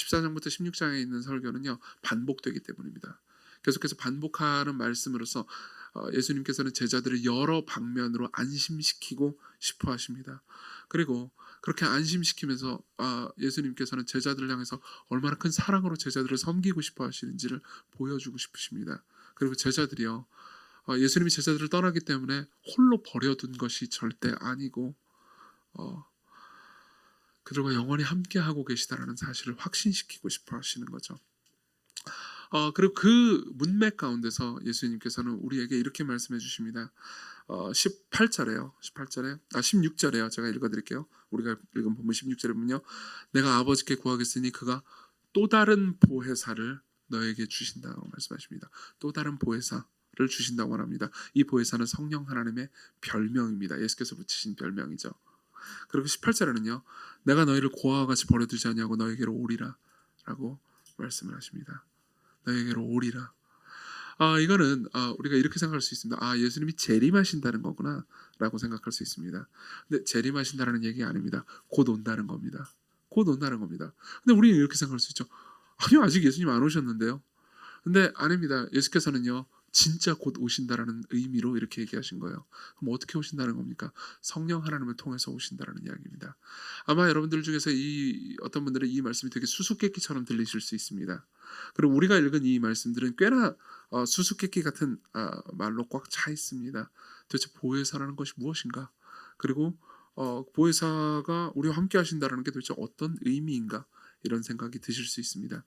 14장부터 16장에 있는 설교는요, 반복되기 때문입니다. 계속해서 반복하는 말씀으로써 예수님께서는 제자들을 여러 방면으로 안심시키고 싶어 하십니다. 그리고 그렇게 안심시키면서 예수님께서는 제자들을 향해서 얼마나 큰 사랑으로 제자들을 섬기고 싶어 하시는지를 보여주고 싶으십니다. 그리고 제자들이요, 예수님이 제자들을 떠나기 때문에 홀로 버려둔 것이 절대 아니고 어, 그들과 영원히 함께하고 계시다라는 사실을 확신시키고 싶어 하시는 거죠. 그리고 그 문맥 가운데서 예수님께서는 우리에게 이렇게 말씀해 주십니다. 18절에요. 18절에 16절에요. 제가 읽어 드릴게요. 우리가 읽은 본문 16절에 보면요. 내가 아버지께 구하겠으니 그가 또 다른 보혜사를 너에게 주신다고 말씀하십니다. 또 다른 보혜사를 주신다고 말합니다. 이 보혜사는 성령 하나님의 별명입니다. 예수께서 붙이신 별명이죠. 그리고 18절에는요. 내가 너희를 고아와 같이 버려두지 아니하고 너에게로 오리라 라고 말씀을 하십니다. 너에게로 오리라. 이거는 우리가 이렇게 생각할 수 있습니다. 예수님이 재림하신다는 거구나 라고 생각할 수 있습니다. 근데 재림하신다는 얘기 아닙니다. 곧 온다는 겁니다. 곧 온다는 겁니다. 근데 우리는 이렇게 생각할 수 있죠. 아니요, 아직 예수님 안 오셨는데요. 근데 아닙니다. 예수께서는요, 진짜 곧 오신다라는 의미로 이렇게 얘기하신 거예요. 그럼 어떻게 오신다는 겁니까? 성령 하나님을 통해서 오신다라는 이야기입니다. 아마 여러분들 중에서 어떤 분들은 이 말씀이 되게 수수께끼처럼 들리실 수 있습니다. 그리고 우리가 읽은 이 말씀들은 꽤나 수수께끼 같은 말로 꽉 차 있습니다. 도대체 보혜사라는 것이 무엇인가? 그리고 보혜사가 우리와 함께 하신다는 게 도대체 어떤 의미인가? 이런 생각이 드실 수 있습니다.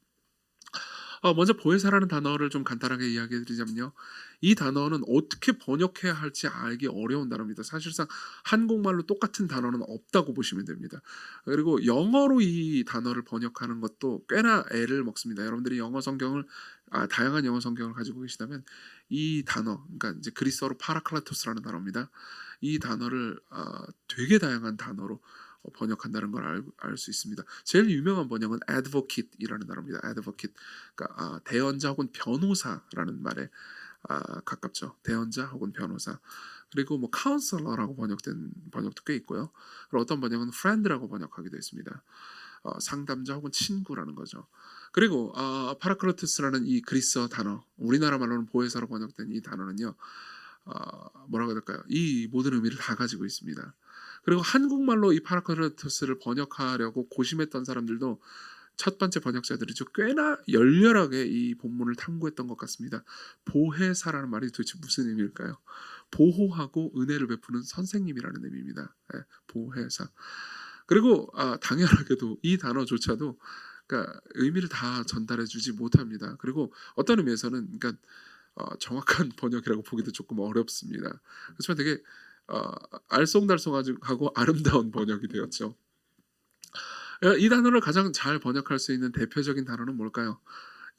먼저 보혜사라는 단어를 좀 간단하게 이야기해 드리자면요. 이 단어는 어떻게 번역해야 할지 알기 어려운 단어입니다. 사실상 한국말로 똑같은 단어는 없다고 보시면 됩니다. 그리고 영어로 이 단어를 번역하는 것도 꽤나 애를 먹습니다. 여러분들이 영어 성경을 다양한 영어 성경을 가지고 계시다면 이 단어, 그러니까 이제 그리스어로 파라클라토스라는 단어입니다. 이 단어를 되게 다양한 단어로 번역한다는 걸 알 수 있습니다. 제일 유명한 번역은 advocate이라는 단어입니다. advocate, 그러니까 대언자 혹은 변호사라는 말에 가깝죠. 대언자 혹은 변호사. 그리고 뭐 counselor라고 번역된 번역도 꽤 있고요. 그리고 어떤 번역은 friend라고 번역하기도 했습니다. 상담자 혹은 친구라는 거죠. 그리고 파라클로토스라는 이 그리스어 단어, 우리나라 말로는 보혜사로 번역된 이 단어는요, 뭐라고 해야 될까요? 이 모든 의미를 다 가지고 있습니다. 그리고 한국말로 이 파라클로토스를 번역하려고 고심했던 사람들도 첫 번째 번역자들이죠. 꽤나 열렬하게 이 본문을 탐구했던 것 같습니다. 보혜사라는 말이 도대체 무슨 의미일까요? 보호하고 은혜를 베푸는 선생님이라는 의미입니다. 보혜사. 그리고 당연하게도 이 단어조차도 그러니까 의미를 다 전달해주지 못합니다. 그리고 어떤 의미에서는 그러니까 정확한 번역이라고 보기도 조금 어렵습니다. 그렇지만 되게 알쏭달쏭하고 아름다운 번역이 되었죠. 이 단어를 가장 잘 번역할 수 있는 대표적인 단어는 뭘까요?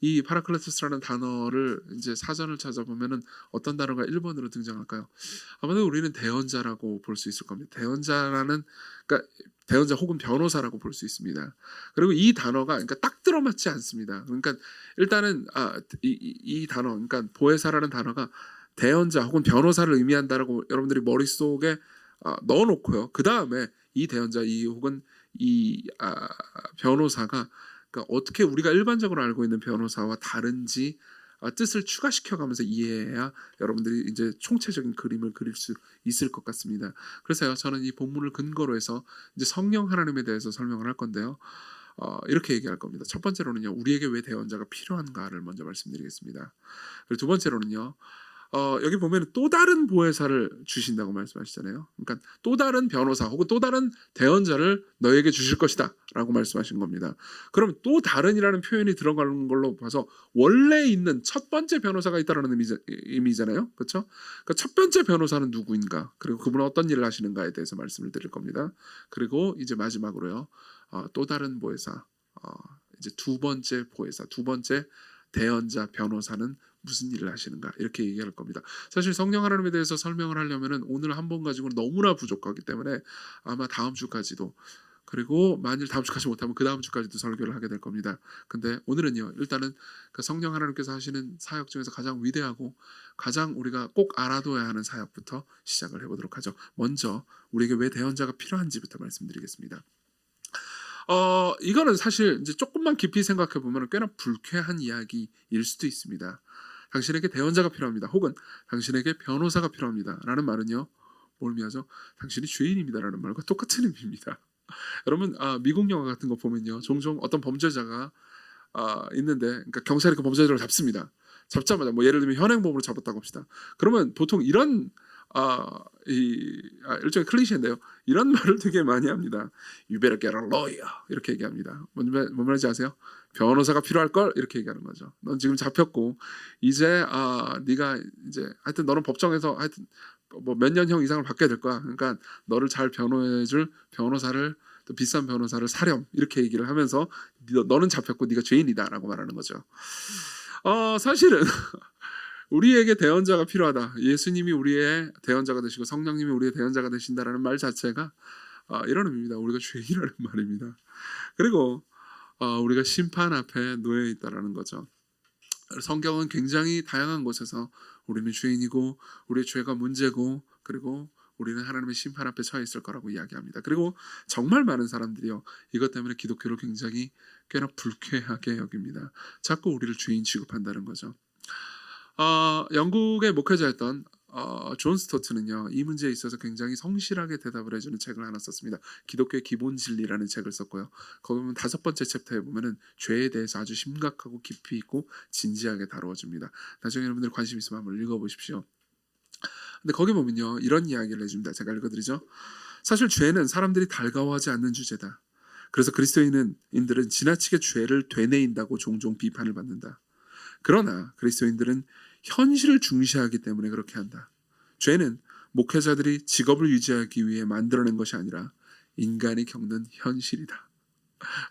이 파라클라토스라는 단어를 이제 사전을 찾아보면은 어떤 단어가 1번으로 등장할까요? 아마도 우리는 대언자라고 볼 수 있을 겁니다. 그러니까 대언자 혹은 변호사라고 볼 수 있습니다. 그리고 이 단어가 그러니까 딱 들어맞지 않습니다. 그러니까 일단은 이 단어, 그러니까 보혜사라는 단어가 대언자 혹은 변호사를 의미한다라고 여러분들이 머릿속에 넣어놓고요. 그 다음에 이 대언자 혹은 이 변호사가 그러니까 어떻게 우리가 일반적으로 알고 있는 변호사와 다른지 뜻을 추가시켜가면서 이해해야 여러분들이 이제 총체적인 그림을 그릴 수 있을 것 같습니다. 그래서요, 저는 이 본문을 근거로 해서 이제 성령 하나님에 대해서 설명을 할 건데요. 이렇게 얘기할 겁니다. 첫 번째로는요, 우리에게 왜 대언자가 필요한가를 먼저 말씀드리겠습니다. 그리고 두 번째로는요, 여기 보면 또 다른 보혜사를 주신다고 말씀하시잖아요. 그러니까 또 다른 변호사 혹은 또 다른 대언자를 너에게 주실 것이다 라고 말씀하신 겁니다. 그럼 또 다른이라는 표현이 들어가는 걸로 봐서 원래 있는 첫 번째 변호사가 있다는 의미잖아요. 그렇죠? 그러니까 첫 번째 변호사는 누구인가, 그리고 그분은 어떤 일을 하시는가에 대해서 말씀을 드릴 겁니다. 그리고 이제 마지막으로요, 또 다른 보혜사, 이제 두 번째 보혜사, 두 번째 대언자 변호사는 무슨 일을 하시는가, 이렇게 얘기할 겁니다. 사실 성령 하나님에 대해서 설명을 하려면은 오늘 한 번 가지고는 너무나 부족하기 때문에 아마 다음 주까지도, 그리고 만일 다음 주까지 못하면 그 다음 주까지도 설교를 하게 될 겁니다. 근데 오늘은요, 일단은 그 성령 하나님께서 하시는 사역 중에서 가장 위대하고 가장 우리가 꼭 알아둬야 하는 사역부터 시작을 해보도록 하죠. 먼저 우리에게 왜 대언자가 필요한지부터 말씀드리겠습니다. 이거는 사실 이제 조금만 깊이 생각해 보면 꽤나 불쾌한 이야기일 수도 있습니다. 당신에게 대언자가 필요합니다. 혹은 당신에게 변호사가 필요합니다라는 말은요. 뭘 의미하죠? 당신이 죄인입니다라는 말과 똑같은 의미입니다. 여러분 미국 영화 같은 거 보면요. 종종 어떤 범죄자가 있는데 그러니까 경찰이 그 범죄자를 잡습니다. 잡자마자 뭐 예를 들면 현행범으로 잡았다고 합시다. 그러면 보통 이런 일종의 클리셰인데요. 이런 말을 되게 많이 합니다. You better get a lawyer 이렇게 얘기합니다. 뭔 말인지 아세요? 변호사가 필요할 걸 이렇게 얘기하는 거죠. 넌 지금 잡혔고 이제 네가 이제 하여튼 너는 법정에서 하여튼 뭐 몇 년형 이상을 받게 될 거야. 그러니까 너를 잘 변호해줄 변호사를 또 비싼 변호사를 사렴 이렇게 얘기를 하면서 너는 잡혔고 네가 죄인이다라고 말하는 거죠. 사실은 우리에게 대언자가 필요하다. 예수님이 우리의 대언자가 되시고 성령님이 우리의 대언자가 되신다라는 말 자체가 이런 의미입니다. 우리가 죄인이라는 말입니다. 그리고 우리가 심판 앞에 놓여 있다라는 거죠. 성경은 굉장히 다양한 곳에서 우리는 죄인이고 우리의 죄가 문제고 그리고 우리는 하나님의 심판 앞에 처해 있을 거라고 이야기합니다. 그리고 정말 많은 사람들이요 이것 때문에 기독교를 굉장히 꽤나 불쾌하게 여깁니다. 자꾸 우리를 죄인 취급한다는 거죠. 영국의 목회자였던 존 스토트는요 이 문제에 있어서 굉장히 성실하게 대답을 해주는 책을 하나 썼습니다. 기독교의 기본 진리라는 책을 썼고요. 거기 보면 5번째 챕터에 보면은 죄에 대해서 아주 심각하고 깊이 있고 진지하게 다루어줍니다. 나중에 여러분들 관심 있으면 한번 읽어보십시오. 근데 거기 보면요 이런 이야기를 해줍니다. 제가 읽어드리죠. 사실 죄는 사람들이 달가워하지 않는 주제다. 그래서 그리스도인들은 지나치게 죄를 되뇌인다고 종종 비판을 받는다. 그러나 그리스도인들은 현실을 중시하기 때문에 그렇게 한다. 죄는 목회자들이 직업을 유지하기 위해 만들어낸 것이 아니라 인간이 겪는 현실이다.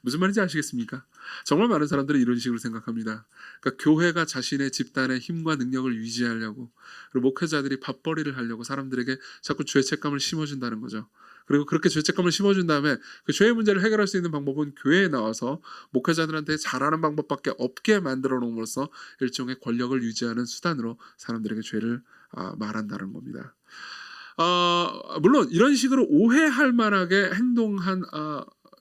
무슨 말인지 아시겠습니까? 정말 많은 사람들이 이런 식으로 생각합니다. 그러니까 교회가 자신의 집단의 힘과 능력을 유지하려고 그리고 목회자들이 밥벌이를 하려고 사람들에게 자꾸 죄책감을 심어준다는 거죠. 그리고 그렇게 죄책감을 심어준 다음에 그 죄의 문제를 해결할 수 있는 방법은 교회에 나와서 목회자들한테 잘하는 방법밖에 없게 만들어 놓음으로써 일종의 권력을 유지하는 수단으로 사람들에게 죄를 말한다는 겁니다. 물론 이런 식으로 오해할 만하게 행동한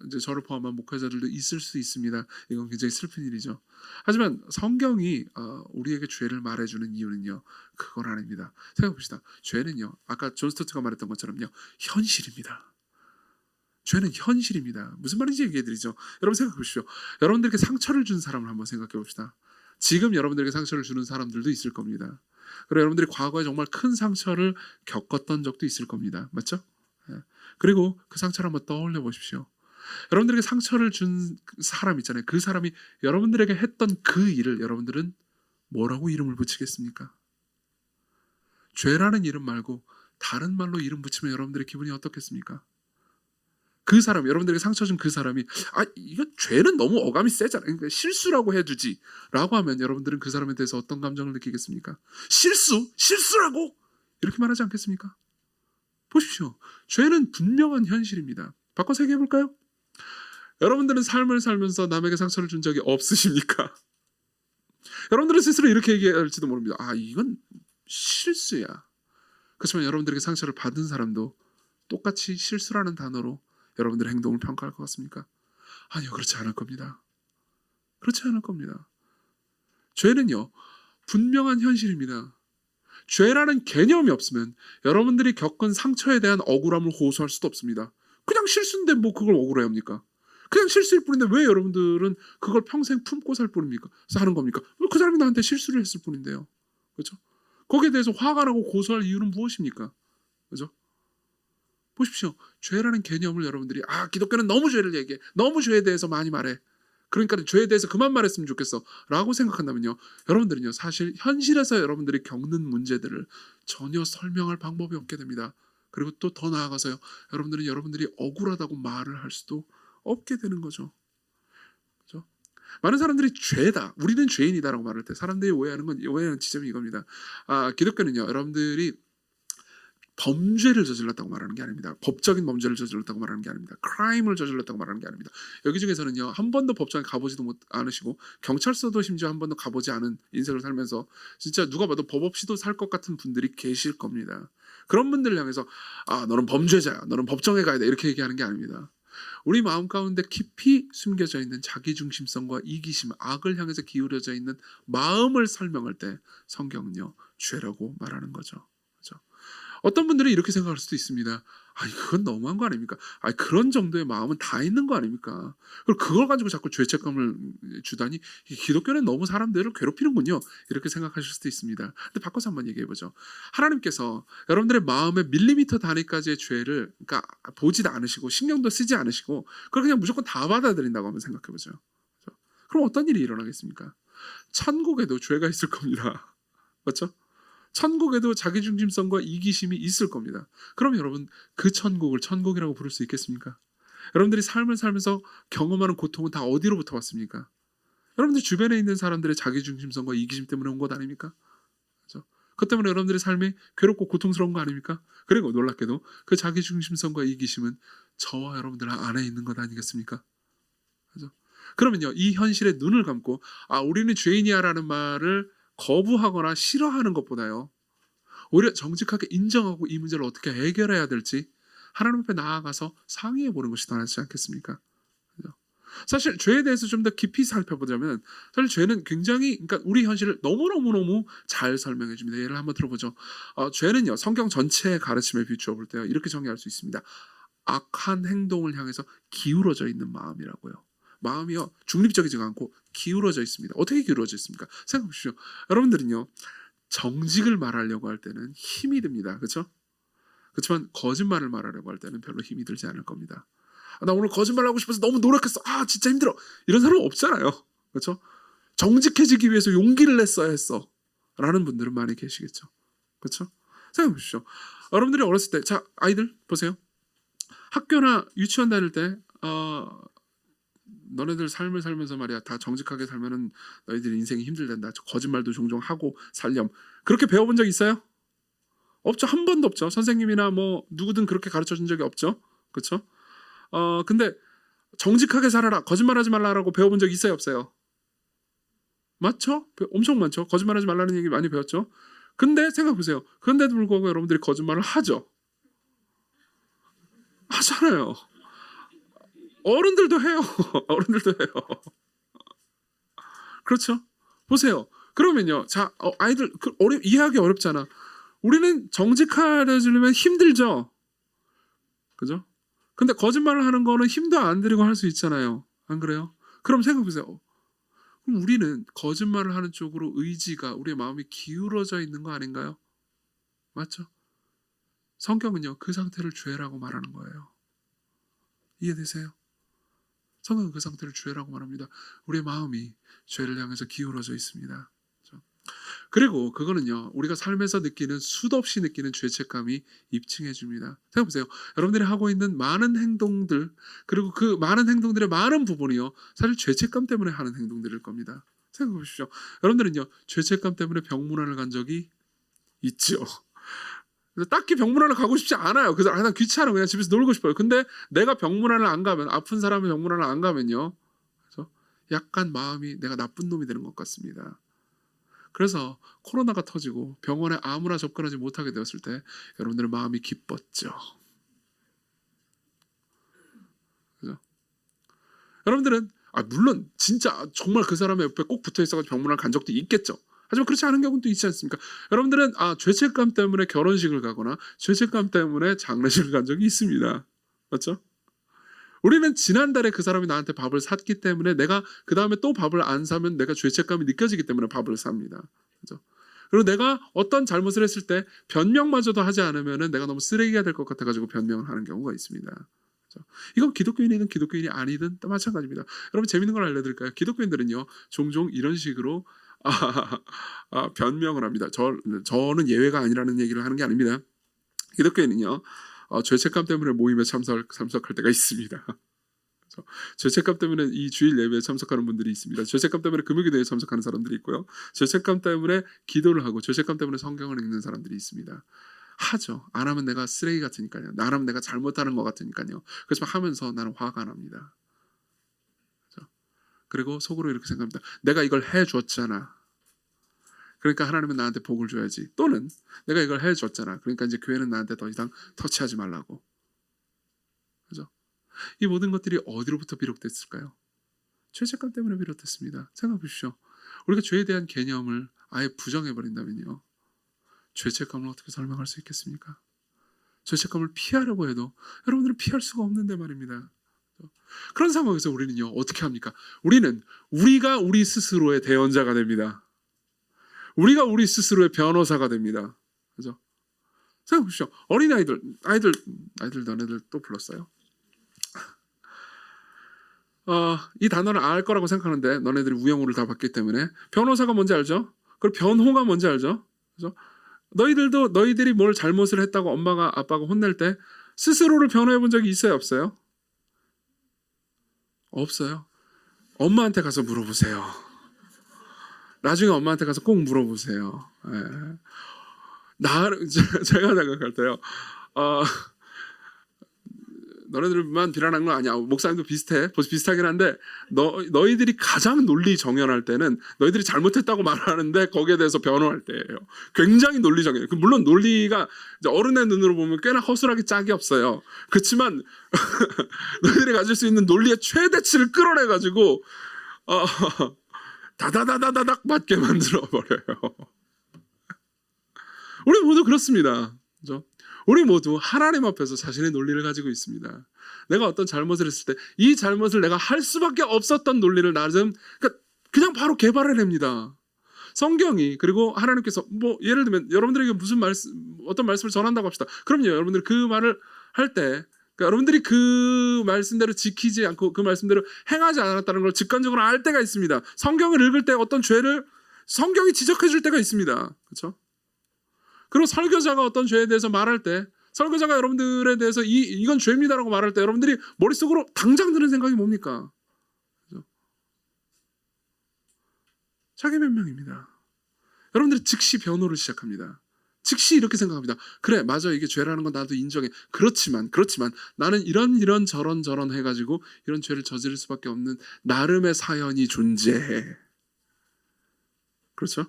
이제 저를 포함한 목회자들도 있을 수 있습니다. 이건 굉장히 슬픈 일이죠. 하지만 성경이 우리에게 죄를 말해주는 이유는요. 그건 아닙니다. 생각해봅시다. 죄는요. 아까 존 스토트가 말했던 것처럼요. 현실입니다. 죄는 현실입니다. 무슨 말인지 얘기해드리죠. 여러분 생각해보십시오. 여러분들에게 상처를 준 사람을 한번 생각해봅시다. 지금 여러분들에게 상처를 주는 사람들도 있을 겁니다. 그리고 여러분들이 과거에 정말 큰 상처를 겪었던 적도 있을 겁니다. 맞죠? 그리고 그 상처를 한번 떠올려 보십시오. 여러분들에게 상처를 준 사람 있잖아요. 그 사람이 여러분들에게 했던 그 일을 여러분들은 뭐라고 이름을 붙이겠습니까? 죄라는 이름 말고 다른 말로 이름 붙이면 여러분들의 기분이 어떻겠습니까? 그 사람, 여러분들에게 상처 준 그 사람이 이거 죄는 너무 어감이 세잖아. 그러니까 실수라고 해두지 라고 하면 여러분들은 그 사람에 대해서 어떤 감정을 느끼겠습니까? 실수라고? 이렇게 말하지 않겠습니까? 보십시오. 죄는 분명한 현실입니다. 바꿔서 얘기해 볼까요? 여러분들은 삶을 살면서 남에게 상처를 준 적이 없으십니까? 여러분들은 스스로 이렇게 얘기할지도 모릅니다. 이건 실수야. 그렇지만 여러분들에게 상처를 받은 사람도 똑같이 실수라는 단어로 여러분들의 행동을 평가할 것 같습니까? 아니요, 그렇지 않을 겁니다. 그렇지 않을 겁니다. 죄는요, 분명한 현실입니다. 죄라는 개념이 없으면 여러분들이 겪은 상처에 대한 억울함을 호소할 수도 없습니다. 그냥 실수인데 뭐 그걸 억울해 합니까? 그냥 실수일 뿐인데 왜 여러분들은 그걸 평생 품고 살 뿐입니까? 사는 겁니까? 그 사람이 나한테 실수를 했을 뿐인데요. 그렇죠? 거기에 대해서 화가 나고 고소할 이유는 무엇입니까? 그렇죠? 보십시오. 죄라는 개념을 여러분들이 기독교는 너무 죄를 얘기해. 너무 죄에 대해서 많이 말해. 그러니까 죄에 대해서 그만 말했으면 좋겠어 라고 생각한다면요. 여러분들은요. 사실 현실에서 여러분들이 겪는 문제들을 전혀 설명할 방법이 없게 됩니다. 그리고 또 더 나아가서요. 여러분들은 여러분들이 억울하다고 말을 할 수도 없게 되는 거죠. 그렇죠? 많은 사람들이 죄다, 우리는 죄인이다라고 말할 때 사람들이 오해하는 지점이 이겁니다. 기독교는요, 여러분들이 범죄를 저질렀다고 말하는 게 아닙니다. 법적인 범죄를 저질렀다고 말하는 게 아닙니다. 크라임을 저질렀다고 말하는 게 아닙니다. 여기 중에서는요, 한 번도 법정에 가보지도 않으시고 경찰서도 심지어 한 번도 가보지 않은 인생을 살면서 진짜 누가 봐도 법 없이도 살 것 같은 분들이 계실 겁니다. 그런 분들을 향해서 너는 범죄자야, 너는 법정에 가야 돼 이렇게 얘기하는 게 아닙니다. 우리 마음 가운데 깊이 숨겨져 있는 자기중심성과 이기심, 악을 향해서 기울여져 있는 마음을 설명할 때 성경은요 죄라고 말하는 거죠. 그죠? 어떤 분들은 이렇게 생각할 수도 있습니다. 아니 그건 너무한 거 아닙니까? 아니 그런 정도의 마음은 다 있는 거 아닙니까? 그리고 그걸 가지고 자꾸 죄책감을 주다니 이 기독교는 너무 사람들을 괴롭히는군요. 이렇게 생각하실 수도 있습니다. 근데 바꿔서 한번 얘기해 보죠. 하나님께서 여러분들의 마음의 밀리미터 단위까지의 죄를 그러니까 보지도 않으시고 신경도 쓰지 않으시고 그걸 그냥 무조건 다 받아들인다고 한번 생각해 보죠. 그럼 어떤 일이 일어나겠습니까? 천국에도 죄가 있을 겁니다. 맞죠? 천국에도 자기중심성과 이기심이 있을 겁니다. 그럼 여러분 그 천국을 천국이라고 부를 수 있겠습니까? 여러분들이 삶을 살면서 경험하는 고통은 다 어디로부터 왔습니까? 여러분들 주변에 있는 사람들의 자기중심성과 이기심 때문에 온 것 아닙니까? 그렇죠? 그것 때문에 여러분들의 삶이 괴롭고 고통스러운 거 아닙니까? 그리고 놀랍게도 그 자기중심성과 이기심은 저와 여러분들 안에 있는 것 아니겠습니까? 그렇죠? 그러면요 이 현실에 눈을 감고 아 우리는 죄인이야라는 말을 거부하거나 싫어하는 것보다요 오히려 정직하게 인정하고 이 문제를 어떻게 해결해야 될지 하나님 앞에 나아가서 상의해 보는 것이 더 낫지 않겠습니까? 그죠? 사실 죄에 대해서 좀 더 깊이 살펴보자면 사실 죄는 굉장히 그러니까 우리 현실을 너무너무너무 잘 설명해 줍니다. 예를 한번 들어보죠. 죄는요 성경 전체의 가르침에 비추어 볼 때요 이렇게 정의할 수 있습니다. 악한 행동을 향해서 기울어져 있는 마음이라고요. 마음이요 중립적이지가 않고 기울어져 있습니다. 어떻게 기울어져 있습니까? 생각해 보십시오. 여러분들은요 정직을 말하려고 할 때는 힘이 듭니다. 그렇죠? 그렇지만 거짓말을 말하려고 할 때는 별로 힘이 들지 않을 겁니다. 나 오늘 거짓말하고 싶어서 너무 노력했어. 아 진짜 힘들어. 이런 사람 없잖아요. 그렇죠? 정직해지기 위해서 용기를 냈어야 했어. 라는 분들은 많이 계시겠죠. 그렇죠? 생각해 보십시오. 여러분들이 어렸을 때, 자 아이들 보세요. 학교나 유치원 다닐 때 너네들 삶을 살면서 말이야 다 정직하게 살면은 너희들 인생이 힘들단다. 거짓말도 종종 하고 살렴. 그렇게 배워본 적 있어요? 없죠. 한 번도 없죠. 선생님이나 뭐 누구든 그렇게 가르쳐 준 적이 없죠. 그렇죠? 근데 정직하게 살아라. 거짓말하지 말라라고 배워본 적 있어요, 없어요? 맞죠? 엄청 많죠. 거짓말하지 말라는 얘기 많이 배웠죠. 근데 생각해 보세요. 그런데도 불구하고 여러분들이 거짓말을 하죠. 하잖아요. 어른들도 해요. 어른들도 해요. 그렇죠? 보세요. 그러면요. 자, 아이들 이해하기 어렵잖아. 우리는 정직하려면 힘들죠. 그죠? 근데 거짓말을 하는 거는 힘도 안 들이고 할 수 있잖아요. 안 그래요? 그럼 생각해 보세요. 그럼 우리는 거짓말을 하는 쪽으로 의지가 우리의 마음이 기울어져 있는 거 아닌가요? 맞죠? 성경은요. 그 상태를 죄라고 말하는 거예요. 이해되세요? 성경은 그 상태를 죄라고 말합니다. 우리의 마음이 죄를 향해서 기울어져 있습니다. 그렇죠? 그리고 그거는요 우리가 삶에서 느끼는 수도 없이 느끼는 죄책감이 입증해 줍니다. 생각해보세요. 여러분들이 하고 있는 많은 행동들 그리고 그 많은 행동들의 많은 부분이요 사실 죄책감 때문에 하는 행동들일 겁니다. 생각해 보십시오. 여러분들은요 죄책감 때문에 병문안을 간 적이 있죠. 그래서 딱히 병문안을 가고 싶지 않아요. 그래서 난 귀찮아 그냥 집에서 놀고 싶어요. 근데 내가 병문안을 안 가면 아픈 사람이 병문안을 안 가면요 그래서 약간 마음이 내가 나쁜 놈이 되는 것 같습니다. 그래서 코로나가 터지고 병원에 아무나 접근하지 못하게 되었을 때 여러분들의 마음이 기뻤죠. 그죠? 여러분들은 물론 진짜 정말 그 사람의 옆에 꼭 붙어 있어서 병문안 간 적도 있겠죠. 하지만 그렇지 않은 경우도 있지 않습니까? 여러분들은 죄책감 때문에 결혼식을 가거나 죄책감 때문에 장례식을 간 적이 있습니다. 맞죠? 우리는 지난달에 그 사람이 나한테 밥을 샀기 때문에 내가 그 다음에 또 밥을 안 사면 내가 죄책감이 느껴지기 때문에 밥을 삽니다. 그죠? 그리고 내가 어떤 잘못을 했을 때 변명마저도 하지 않으면 내가 너무 쓰레기가 될 것 같아가지고 변명을 하는 경우가 있습니다. 그죠? 이건 기독교인이든 기독교인이 아니든 또 마찬가지입니다. 여러분 재밌는 걸 알려드릴까요? 기독교인들은요 종종 이런 식으로 변명을 합니다. 저는 예외가 아니라는 얘기를 하는 게 아닙니다. 기독교인은요 죄책감 때문에 모임에 참석할 때가 있습니다. 그래서 죄책감 때문에 이 주일 예배에 참석하는 분들이 있습니다. 죄책감 때문에 금요기도에 참석하는 사람들이 있고요. 죄책감 때문에 기도를 하고 죄책감 때문에 성경을 읽는 사람들이 있습니다. 하죠. 안 하면 내가 쓰레기 같으니까요. 안 하면 내가 잘못하는 것 같으니까요. 그래서 하면서 나는 화가 납니다. 그렇죠? 그리고 속으로 이렇게 생각합니다. 내가 이걸 해줬잖아. 그러니까 하나님은 나한테 복을 줘야지. 또는 내가 이걸 해줬잖아. 그러니까 이제 교회는 나한테 더 이상 터치하지 말라고. 그죠? 이 모든 것들이 어디로부터 비롯됐을까요? 죄책감 때문에 비롯됐습니다. 생각해 보십시오. 우리가 죄에 대한 개념을 아예 부정해 버린다면요, 죄책감을 어떻게 설명할 수 있겠습니까? 죄책감을 피하려고 해도 여러분들은 피할 수가 없는데 말입니다. 그런 상황에서 우리는요, 어떻게 합니까? 우리가 우리 스스로의 대언자가 됩니다. 우리가 우리 스스로의 변호사가 됩니다. 그죠? 생각해 보십시오. 어린아이들, 너네들 또 불렀어요. 이 단어를 알 거라고 생각하는데 너네들이 우영우를 다 봤기 때문에 변호사가 뭔지 알죠? 그리고 변호가 뭔지 알죠? 그죠? 너희들이 뭘 잘못을 했다고 엄마가 아빠가 혼낼 때 스스로를 변호해 본 적이 있어요, 없어요? 없어요. 엄마한테 가서 물어보세요. 나중에 엄마한테 가서 꼭 물어보세요. 예. 제가 생각할 때요, 너네들만 비난한 건 아니야. 목사님도 비슷하긴 한데 너희들이 가장 논리 정연할 때는 너희들이 잘못했다고 말하는데 거기에 대해서 변호할 때예요. 굉장히 논리 정연. 물론 논리가 이제 어른의 눈으로 보면 꽤나 허술하게 짝이 없어요. 그렇지만 너희들이 가질 수 있는 논리의 최대치를 끌어내가지고 다다다다닥 맞게 만들어 버려요. 우리 모두 그렇습니다. 그죠? 우리 모두 하나님 앞에서 자신의 논리를 가지고 있습니다. 내가 어떤 잘못을 했을 때 이 잘못을 내가 할 수밖에 없었던 논리를 나름 그냥 바로 개발을 합니다. 성경이, 그리고 하나님께서 예를 들면 여러분들에게 어떤 말씀을 전한다고 합시다. 그럼요, 여러분들이 그 말을 할 때 여러분들이 그 말씀대로 지키지 않고 그 말씀대로 행하지 않았다는 걸 직관적으로 알 때가 있습니다. 성경을 읽을 때 어떤 죄를 성경이 지적해 줄 때가 있습니다. 그렇죠? 그리고 설교자가 어떤 죄에 대해서 말할 때, 설교자가 여러분들에 대해서 이건 죄입니다라고 말할 때 여러분들이 머릿속으로 당장 드는 생각이 뭡니까? 그죠? 자기 변명입니다. 여러분들이 즉시 변호를 시작합니다. 즉시 이렇게 생각합니다. 그래, 맞아, 이게 죄라는 건 나도 인정해. 그렇지만 나는 이런 저런 해가지고 이런 죄를 저지를 수밖에 없는 나름의 사연이 존재해. 그렇죠?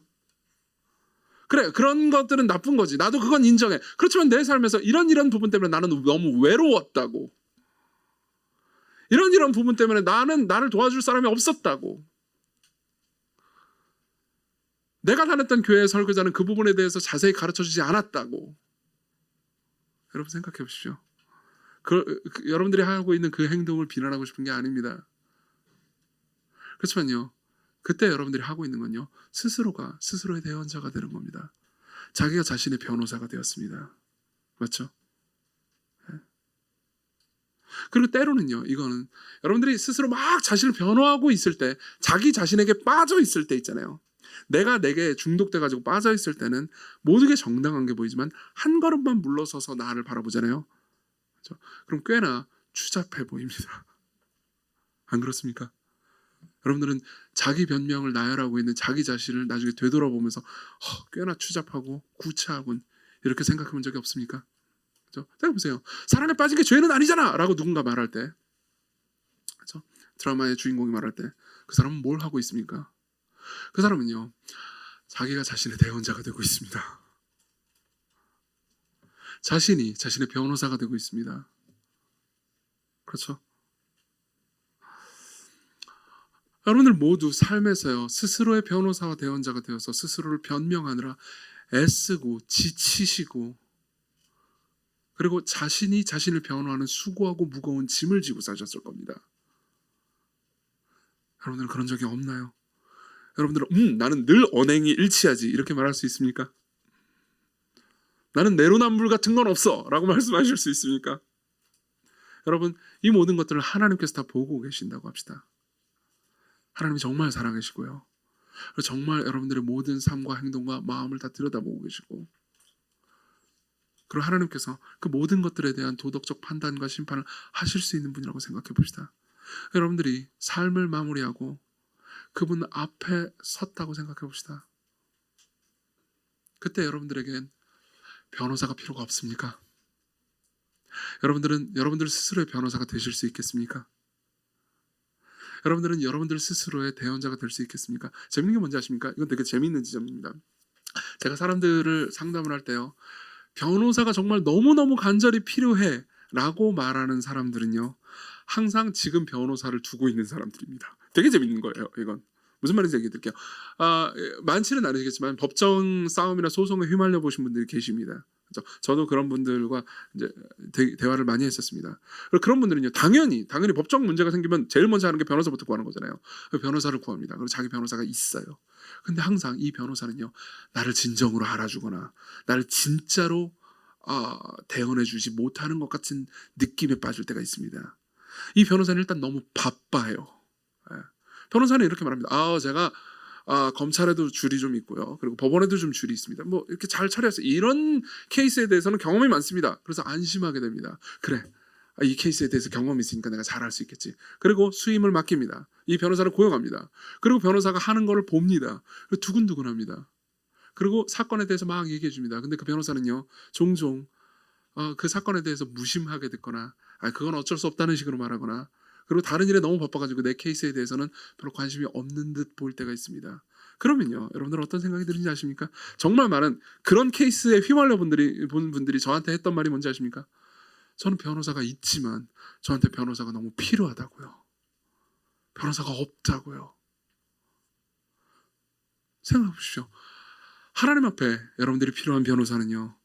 그래, 그런 것들은 나쁜 거지. 나도 그건 인정해. 그렇지만 내 삶에서 이런 부분 때문에 나는 너무 외로웠다고. 이런 부분 때문에 나를 도와줄 사람이 없었다고. 내가 다녔던 교회의 설교자는 그 부분에 대해서 자세히 가르쳐주지 않았다고. 여러분 생각해 보십시오. 여러분들이 하고 있는 그 행동을 비난하고 싶은 게 아닙니다. 그렇지만요, 그때 여러분들이 하고 있는 건요, 스스로가 스스로의 대언자가 되는 겁니다. 자기가 자신의 변호사가 되었습니다. 맞죠? 네. 그리고 때로는요, 이거는 여러분들이 스스로 막 자신을 변호하고 있을 때, 자기 자신에게 빠져 있을 때 있잖아요. 내가 내게 중독돼가지고 빠져 있을 때는 모든 게 정당한 게 보이지만 한 걸음만 물러서서 나를 바라보잖아요. 그렇죠? 그럼 꽤나 추잡해 보입니다. 안 그렇습니까? 여러분들은 자기 변명을 나열하고 있는 자기 자신을 나중에 되돌아보면서 꽤나 추잡하고 구차하군, 이렇게 생각해 본 적이 없습니까? 그렇죠? 생각해보세요. 사랑에 빠진 게 죄는 아니잖아 라고 누군가 말할 때, 그렇죠? 드라마의 주인공이 말할 때 그 사람은 뭘 하고 있습니까? 그 사람은요, 자기가 자신의 대언자가 되고 있습니다. 자신이 자신의 변호사가 되고 있습니다. 그렇죠? 여러분들 모두 삶에서요, 스스로의 변호사와 대언자가 되어서 스스로를 변명하느라 애쓰고 지치시고, 그리고 자신이 자신을 변호하는 수고하고 무거운 짐을 지고 사셨을 겁니다. 여러분들은 그런 적이 없나요? 여러분들은 나는 늘 언행이 일치하지 이렇게 말할 수 있습니까? 나는 내로남불 같은 건 없어 라고 말씀하실 수 있습니까? 여러분, 이 모든 것들을 하나님께서 다 보고 계신다고 합시다. 하나님이 정말 살아계시고요, 정말 여러분들의 모든 삶과 행동과 마음을 다 들여다보고 계시고, 그리고 하나님께서 그 모든 것들에 대한 도덕적 판단과 심판을 하실 수 있는 분이라고 생각해 봅시다. 여러분들이 삶을 마무리하고 그분 앞에 섰다고 생각해 봅시다. 그때 여러분들에겐 변호사가 필요가 없습니까? 여러분들 스스로의 변호사가 되실 수 있겠습니까? 여러분들은 여러분들 스스로의 대언자가 될 수 있겠습니까? 재밌는 게 뭔지 아십니까? 이건 되게 재밌는 지점입니다. 제가 사람들을 상담을 할 때요, 변호사가 정말 너무너무 간절히 필요해 라고 말하는 사람들은요, 항상 지금 변호사를 두고 있는 사람들입니다. 되게 재밌는 거예요, 이건. 무슨 말인지 얘기 드릴게요. 많지는 않으시겠지만 법정 싸움이나 소송에 휘말려 보신 분들이 계십니다. 그렇죠? 저도 그런 분들과 이제 대화를 많이 했었습니다. 그런 분들은요, 당연히 법정 문제가 생기면 제일 먼저 하는 게 변호사부터 구하는 거잖아요. 변호사를 구합니다. 그리고 자기 변호사가 있어요. 근데 항상 이 변호사는요, 나를 진정으로 알아주거나 나를 진짜로 대언해주지 못하는 것 같은 느낌에 빠질 때가 있습니다. 이 변호사는 일단 너무 바빠요. 예. 변호사는 이렇게 말합니다. 제가 검찰에도 줄이 좀 있고요. 그리고 법원에도 좀 줄이 있습니다. 뭐 이렇게 잘 처리했어요. 이런 케이스에 대해서는 경험이 많습니다. 그래서 안심하게 됩니다. 그래, 이 케이스에 대해서 경험이 있으니까 내가 잘할 수 있겠지. 그리고 수임을 맡깁니다. 이 변호사를 고용합니다. 그리고 변호사가 하는 거를 봅니다. 그리고 두근두근합니다. 그리고 사건에 대해서 막 얘기해 줍니다. 근데 그 변호사는요, 종종 그 사건에 대해서 무심하게 듣거나 그건 어쩔 수 없다는 식으로 말하거나, 그리고 다른 일에 너무 바빠가지고 내 케이스에 대해서는 별로 관심이 없는 듯 보일 때가 있습니다. 그러면요, 여러분들 어떤 생각이 드는지 아십니까? 정말 많은 그런 케이스에 휘말려 본 분들이 저한테 했던 말이 뭔지 아십니까? 저는 변호사가 있지만 저한테 변호사가 너무 필요하다고요. 변호사가 없다고요. 생각해 보십시오. 하나님 앞에 여러분들이 필요한 변호사는요,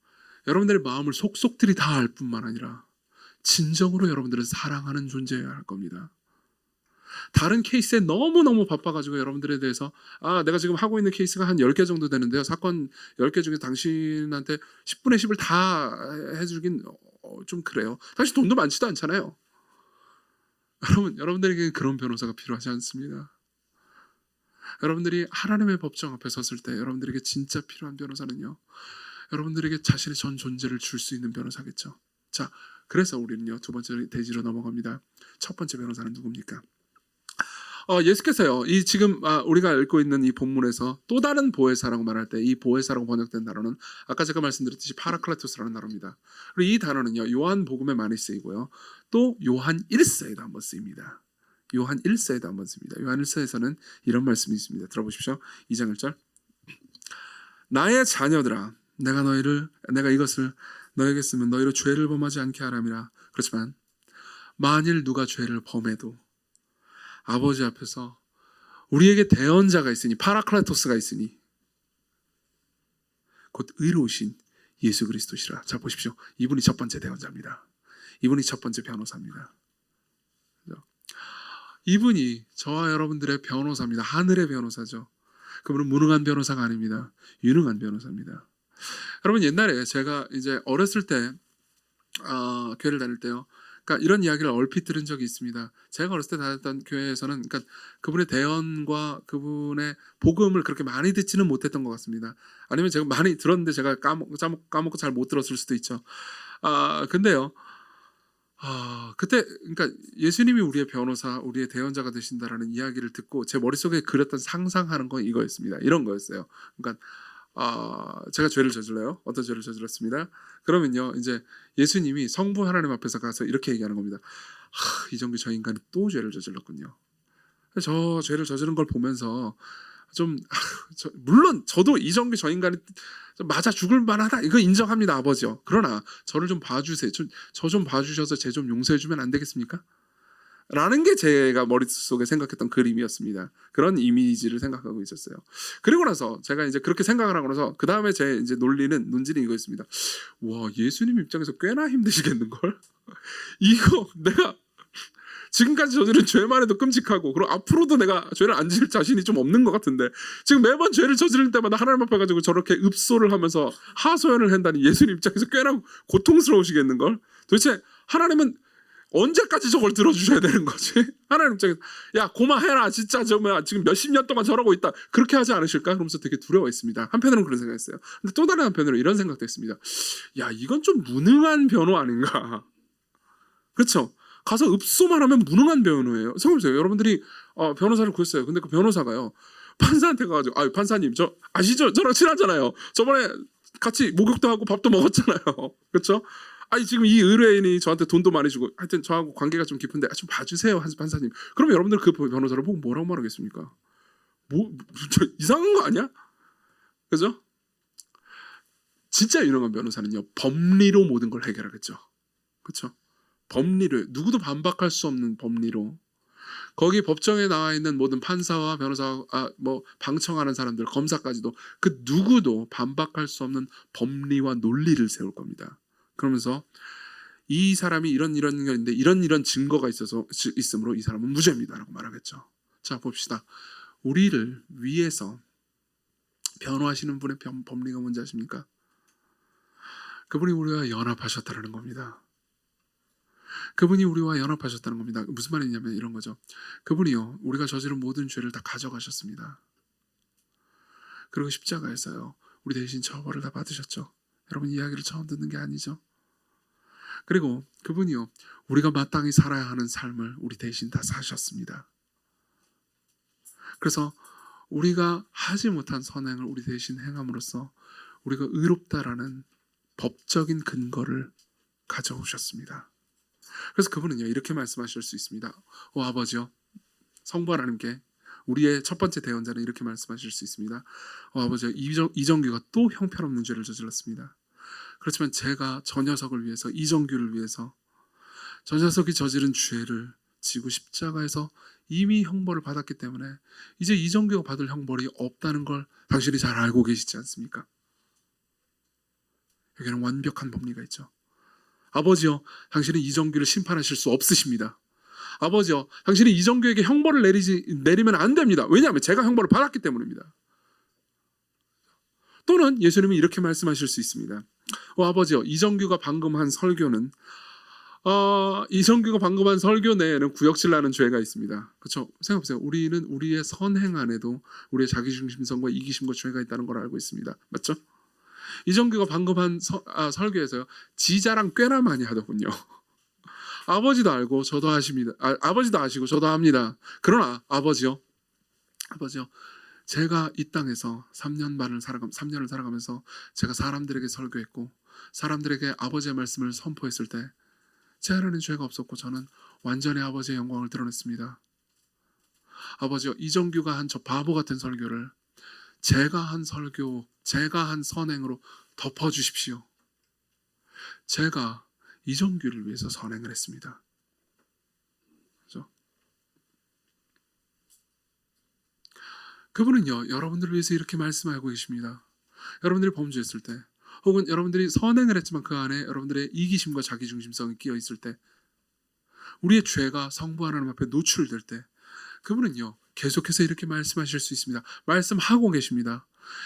여러분들의 마음을 속속들이 다 알 뿐만 아니라 진정으로 여러분들을 사랑하는 존재여야 할 겁니다. 다른 케이스에 너무너무 바빠가지고 여러분들에 대해서 내가 지금 하고 있는 케이스가 한 10개 정도 되는데요, 사건 10개 중에 당신한테 10분의 10을 다 해주긴 좀 그래요. 당신 돈도 많지도 않잖아요. 여러분들에게 그런 변호사가 필요하지 않습니다. 여러분들이 하나님의 법정 앞에 섰을 때 여러분들에게 진짜 필요한 변호사는요, 여러분들에게 자신의 전 존재를 줄 수 있는 변호사겠죠. 자, 그래서 우리는요, 두 번째 대지로 넘어갑니다. 첫 번째 변호사는 누굽니까? 예수께서요, 이 지금 우리가 읽고 있는 이 본문에서 또 다른 보혜사라고 말할 때 이 보혜사라고 번역된 단어는 아까 제가 말씀드렸듯이 파라클레토스라는 단어입니다. 그리고 이 단어는요, 요한복음에 많이 쓰이고요, 또 요한 1서에도 한번 쓰입니다. 요한 1서에도 한번 씁니다. 요한 1서에서는 이런 말씀이 있습니다. 들어보십시오. 2장 1절. 나의 자녀들아, 내가 이것을 너에게 쓰면 너희로 죄를 범하지 않게 하람이라. 그렇지만 만일 누가 죄를 범해도 아버지 앞에서 우리에게 대언자가 있으니, 파라클레토스가 있으니 곧 의로우신 예수 그리스도시라. 자, 보십시오. 이분이 첫 번째 대언자입니다. 이분이 첫 번째 변호사입니다. 이분이 저와 여러분들의 변호사입니다. 하늘의 변호사죠. 그분은 무능한 변호사가 아닙니다. 유능한 변호사입니다. 여러분, 옛날에 제가 이제 어렸을 때 교회를 다닐 때요, 그러니까 이런 이야기를 얼핏 들은 적이 있습니다. 제가 어렸을 때 다녔던 교회에서는, 그러니까 그분의 대언과 그분의 복음을 그렇게 많이 듣지는 못했던 것 같습니다. 아니면 제가 많이 들었는데 제가 까먹고 잘 못 들었을 수도 있죠. 근데요, 그때 그러니까 예수님이 우리의 변호사, 우리의 대언자가 되신다라는 이야기를 듣고 제 머릿속에 그렸던 상상하는 건 이거였습니다. 이런 거였어요. 그러니까 제가 죄를 저질러요. 어떤 죄를 저질렀습니다. 그러면요, 이제 예수님이 성부 하나님 앞에서 가서 이렇게 얘기하는 겁니다. 이정규 저 인간이 또 죄를 저질렀군요. 저 죄를 저지른 걸 보면서 좀 물론 저도 이정규 저 인간이 맞아 죽을 만하다, 이거 인정합니다, 아버지요. 그러나 저를 좀 봐주세요. 저 좀 봐주셔서 쟤 좀 용서해주면 안 되겠습니까? 라는 게 제가 머릿속에 생각했던 그림이었습니다. 그런 이미지를 생각하고 있었어요. 그리고 나서 제가 이제 그렇게 생각을 하고 나서 그 다음에 제 이제 논지는 이거였습니다. 와, 예수님 입장에서 꽤나 힘드시겠는걸? 이거 내가 지금까지 저지른 죄만 해도 끔찍하고, 그리고 앞으로도 내가 죄를 안 지을 자신이 좀 없는 것 같은데, 지금 매번 죄를 저지를 때마다 하나님 앞에 가지고 저렇게 읍소를 하면서 하소연을 한다니 예수님 입장에서 꽤나 고통스러우시겠는걸? 도대체 하나님은 언제까지 저걸 들어주셔야 되는 거지? 하나님 입장에서 야, 고마해라, 진짜 정말 지금 몇십 년 동안 저러고 있다, 그렇게 하지 않으실까? 그러면서 되게 두려워했습니다. 한편으로는 그런 생각했어요. 근데 또 다른 한편으로 이런 생각도 했습니다. 야, 이건 좀 무능한 변호 아닌가? 그렇죠? 가서 읍소만 하면 무능한 변호예요. 생각해보세요. 여러분들이 변호사를 구했어요. 근데 그 변호사가요, 판사한테 가가지고 판사님 저 아시죠? 저랑 친하잖아요. 저번에 같이 목욕도 하고 밥도 먹었잖아요. 그렇죠? 지금 이 의뢰인이 저한테 돈도 많이 주고 하여튼 저하고 관계가 좀 깊은데 좀 봐주세요, 판사님. 그러면 여러분들 그 변호사를 보고 뭐라고 말하겠습니까? 저 이상한 거 아니야? 그죠? 진짜 유능한 변호사는요, 법리로 모든 걸 해결하겠죠. 그렇죠? 법리를 누구도 반박할 수 없는 법리로 거기 법정에 나와 있는 모든 판사와 변호사, 뭐 방청하는 사람들, 검사까지도 그 누구도 반박할 수 없는 법리와 논리를 세울 겁니다. 그러면서 이 사람이 이런 건인데 이런 증거가 있으므로 이 사람은 무죄입니다라고 말하겠죠. 자, 봅시다. 우리를 위해서 변호하시는 분의 법리가 뭔지 아십니까? 그분이 우리와 연합하셨다는 겁니다. 그분이 우리와 연합하셨다는 겁니다. 무슨 말이냐면 이런 거죠. 그분이요, 우리가 저지른 모든 죄를 다 가져가셨습니다. 그리고 십자가에서요, 우리 대신 처벌을 다 받으셨죠. 여러분, 이야기를 처음 듣는 게 아니죠. 그리고 그분이요, 우리가 마땅히 살아야 하는 삶을 우리 대신 다 사셨습니다. 그래서 우리가 하지 못한 선행을 우리 대신 행함으로써 우리가 의롭다라는 법적인 근거를 가져오셨습니다. 그래서 그분은요, 이렇게 말씀하실 수 있습니다. 아버지요, 성부 하나님께 우리의 첫 번째 대언자는 이렇게 말씀하실 수 있습니다. 아버지요, 이정규가 또 형편없는 죄를 저질렀습니다. 그렇지만 제가 저 녀석을 위해서, 이정규를 위해서 저 녀석이 저지른 죄를 지고 십자가에서 이미 형벌을 받았기 때문에 이제 이정규가 받을 형벌이 없다는 걸 당신이 잘 알고 계시지 않습니까? 여기는 완벽한 법리가 있죠. 아버지요, 당신은 이정규를 심판하실 수 없으십니다. 아버지요, 당신이 이정규에게 형벌을 내리면 안 됩니다. 왜냐하면 제가 형벌을 받았기 때문입니다. 또는 예수님이 이렇게 말씀하실 수 있습니다. 아버지요, 이정규가 방금 한 설교 내에는 구역질나는 죄가 있습니다. 그렇죠? 생각해보세요. 우리는 우리의 선행 안에도 우리의 자기중심성과 이기심과 죄가 있다는 걸 알고 있습니다. 맞죠? 이정규가 방금 한 설교에서요, 지 자랑 꽤나 많이 하더군요. 아버지도 알고 저도 아십니다. 아버지도 아시고 저도 압니다. 그러나 아버지요, 제가 이 땅에서 3년을 살아가면서 제가 사람들에게 설교했고 사람들에게 아버지의 말씀을 선포했을 때 제 안에는 죄가 없었고 저는 완전히 아버지의 영광을 드러냈습니다. 아버지요, 이정규가 한 저 바보 같은 설교를 제가 한 선행으로 덮어주십시오. 제가 이정규를 위해서 선행을 했습니다. 그렇죠? 그분은요, 여러분들을 위해서 이렇게 말씀하고 계십니다. 여러분들이 범죄했을 때, 혹은 여러분들이 선행을 했지만 그 안에 여러분들의 이기심과 자기중심성이 끼어 있을 때, 우리의 죄가 성부 하나님 앞에 노출될 때, 그분은요, 계속해서 이렇게 말씀하실 수 있습니다. 말씀하고 계십니다.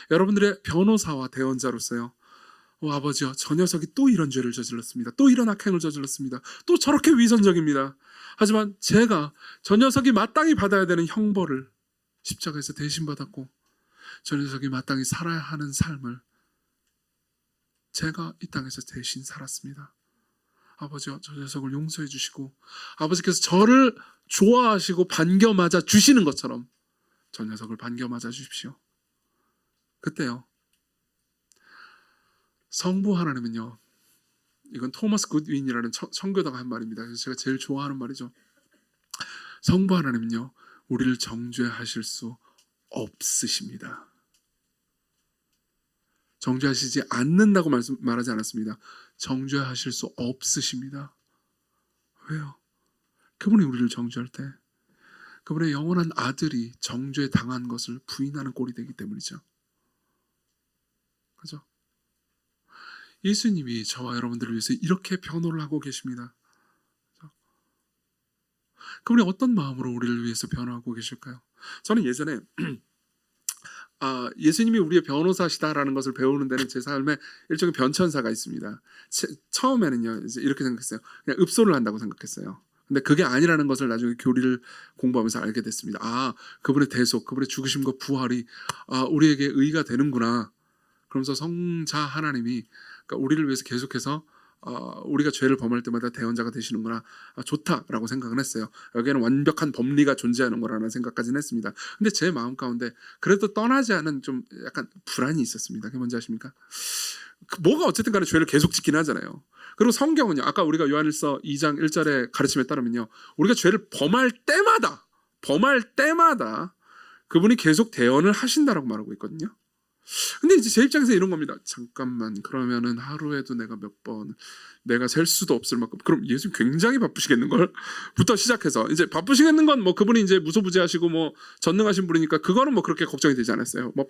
여러분들의 변호사와 대언자로서요, 아버지요, 저 녀석이 또 이런 죄를 저질렀습니다. 또 이런 악행을 저질렀습니다. 또 저렇게 위선적입니다. 하지만 제가 저 녀석이 마땅히 받아야 되는 형벌을 십자가에서 대신 받았고 저 녀석이 마땅히 살아야 하는 삶을 제가 이 땅에서 대신 살았습니다. 아버지요, 저 녀석을 용서해 주시고 아버지께서 저를 좋아하시고 반겨맞아 주시는 것처럼 저 녀석을 반겨맞아 주십시오. 그때요, 성부 하나님은요, 이건 토마스 굿윈이라는 청교도가 한 말입니다. 그래서 제가 제일 좋아하는 말이죠. 성부 하나님은요, 우리를 정죄하실 수 없으십니다. 정죄하시지 않는다고 말하지 않았습니다. 정죄하실 수 없으십니다. 왜요? 그분이 우리를 정죄할 때 그분의 영원한 아들이 정죄당한 것을 부인하는 꼴이 되기 때문이죠. 그죠? 예수님이 저와 여러분들을 위해서 이렇게 변호를 하고 계십니다. 그분이 어떤 마음으로 우리를 위해서 변호하고 계실까요? 저는 예전에 예수님이 우리의 변호사시다라는 것을 배우는 데는 제 삶에 일종의 변천사가 있습니다. 처음에는요, 이제 이렇게 생각했어요. 그냥 읍소를 한다고 생각했어요. 근데 그게 아니라는 것을 나중에 교리를 공부하면서 알게 됐습니다. 그분의 대속, 그분의 죽으심과 부활이 우리에게 의가 되는구나. 그러면서 성자 하나님이, 그러니까 우리를 위해서 계속해서 우리가 죄를 범할 때마다 대언자가 되시는구나, 좋다라고 생각을 했어요. 여기에는 완벽한 법리가 존재하는 거라는 생각까지는 했습니다. 근데 제 마음 가운데 그래도 떠나지 않은 좀 약간 불안이 있었습니다. 그게 뭔지 아십니까? 뭐가 어쨌든 간에 죄를 계속 짓긴 하잖아요. 그리고 성경은요, 아까 우리가 요한일서 2장 1절의 가르침에 따르면요, 우리가 죄를 범할 때마다 그분이 계속 대언을 하신다라고 말하고 있거든요. 근데 이제 제 입장에서 이런 겁니다. 잠깐만, 그러면은 하루에도 내가 몇 번, 내가 셀 수도 없을 만큼, 그럼 예수님 굉장히 바쁘시겠는 걸? 부터 시작해서 이제 바쁘시겠는 건 뭐 그분이 이제 무소부지하시고 뭐 전능하신 분이니까 그거는 뭐 그렇게 걱정이 되지 않았어요. 뭐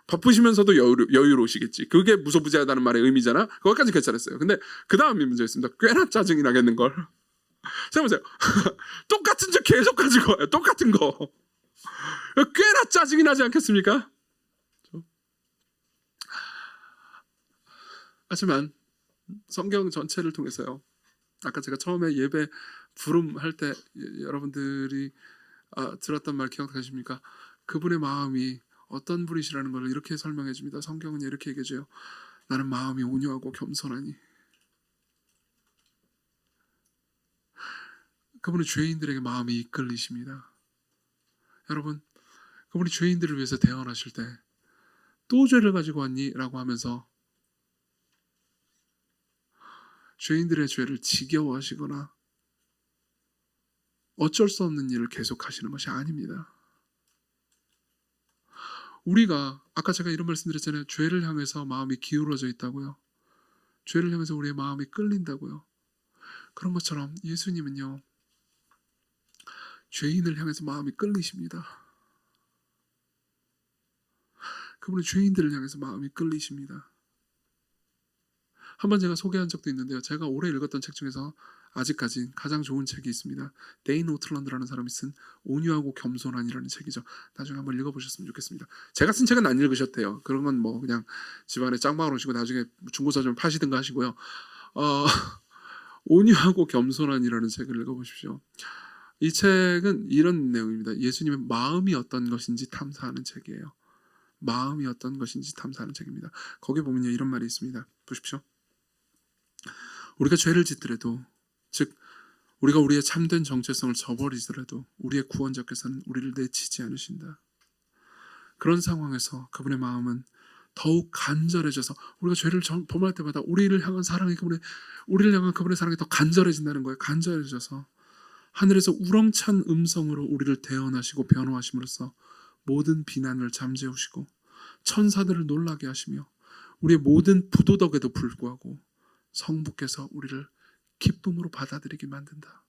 바쁘시면서도 여유로우시겠지. 그게 무소부지하다는 말의 의미잖아. 거기까지 괜찮았어요. 근데 그 다음이 문제였습니다. 꽤나 짜증이 나겠는 걸. 생각해보세요. 똑같은 적 계속 가지고 와요. 똑같은 거. 꽤나 짜증이 나지 않겠습니까? 하지만 성경 전체를 통해서요. 아까 제가 처음에 예배 부름할 때 여러분들이 들었던 말 기억하십니까? 그분의 마음이 어떤 분이시라는 걸 이렇게 설명해 줍니다. 성경은 이렇게 얘기해 줘요. 나는 마음이 온유하고 겸손하니. 그분은 죄인들에게 마음이 이끌리십니다. 여러분, 그분이 죄인들을 위해서 대언하실 때 또 죄를 가지고 왔니? 라고 하면서 죄인들의 죄를 지겨워하시거나 어쩔 수 없는 일을 계속하시는 것이 아닙니다. 우리가 아까 제가 이런 말씀드렸잖아요. 죄를 향해서 마음이 기울어져 있다고요. 죄를 향해서 우리의 마음이 끌린다고요. 그런 것처럼 예수님은요, 죄인을 향해서 마음이 끌리십니다. 그분은 죄인들을 향해서 마음이 끌리십니다. 한번 제가 소개한 적도 있는데요. 제가 올해 읽었던 책 중에서 아직까지 가장 좋은 책이 있습니다. 데인 오틀런드라는 사람이 쓴 온유하고 겸손한이라는 책이죠. 나중에 한번 읽어보셨으면 좋겠습니다. 제가 쓴 책은 안 읽으셨대요. 그런 건 뭐 그냥 집안에 짱방을 오시고 나중에 중고서점 파시든가 하시고요. 온유하고 겸손한이라는 책을 읽어보십시오. 이 책은 이런 내용입니다. 예수님의 마음이 어떤 것인지 탐사하는 책이에요. 마음이 어떤 것인지 탐사하는 책입니다. 거기에 보면요, 이런 말이 있습니다. 보십시오. 우리가 죄를 짓더라도, 즉 우리가 우리의 참된 정체성을 저버리더라도 우리의 구원자께서는 우리를 내치지 않으신다. 그런 상황에서 그분의 마음은 더욱 간절해져서 우리가 죄를 범할 때마다 우리를 향한 그분의 사랑이 더 간절해진다는 거예요. 간절해져서 하늘에서 우렁찬 음성으로 우리를 대언하시고 변호하심으로써 모든 비난을 잠재우시고 천사들을 놀라게 하시며 우리의 모든 부도덕에도 불구하고 성부께서 우리를 기쁨으로 받아들이게 만든다.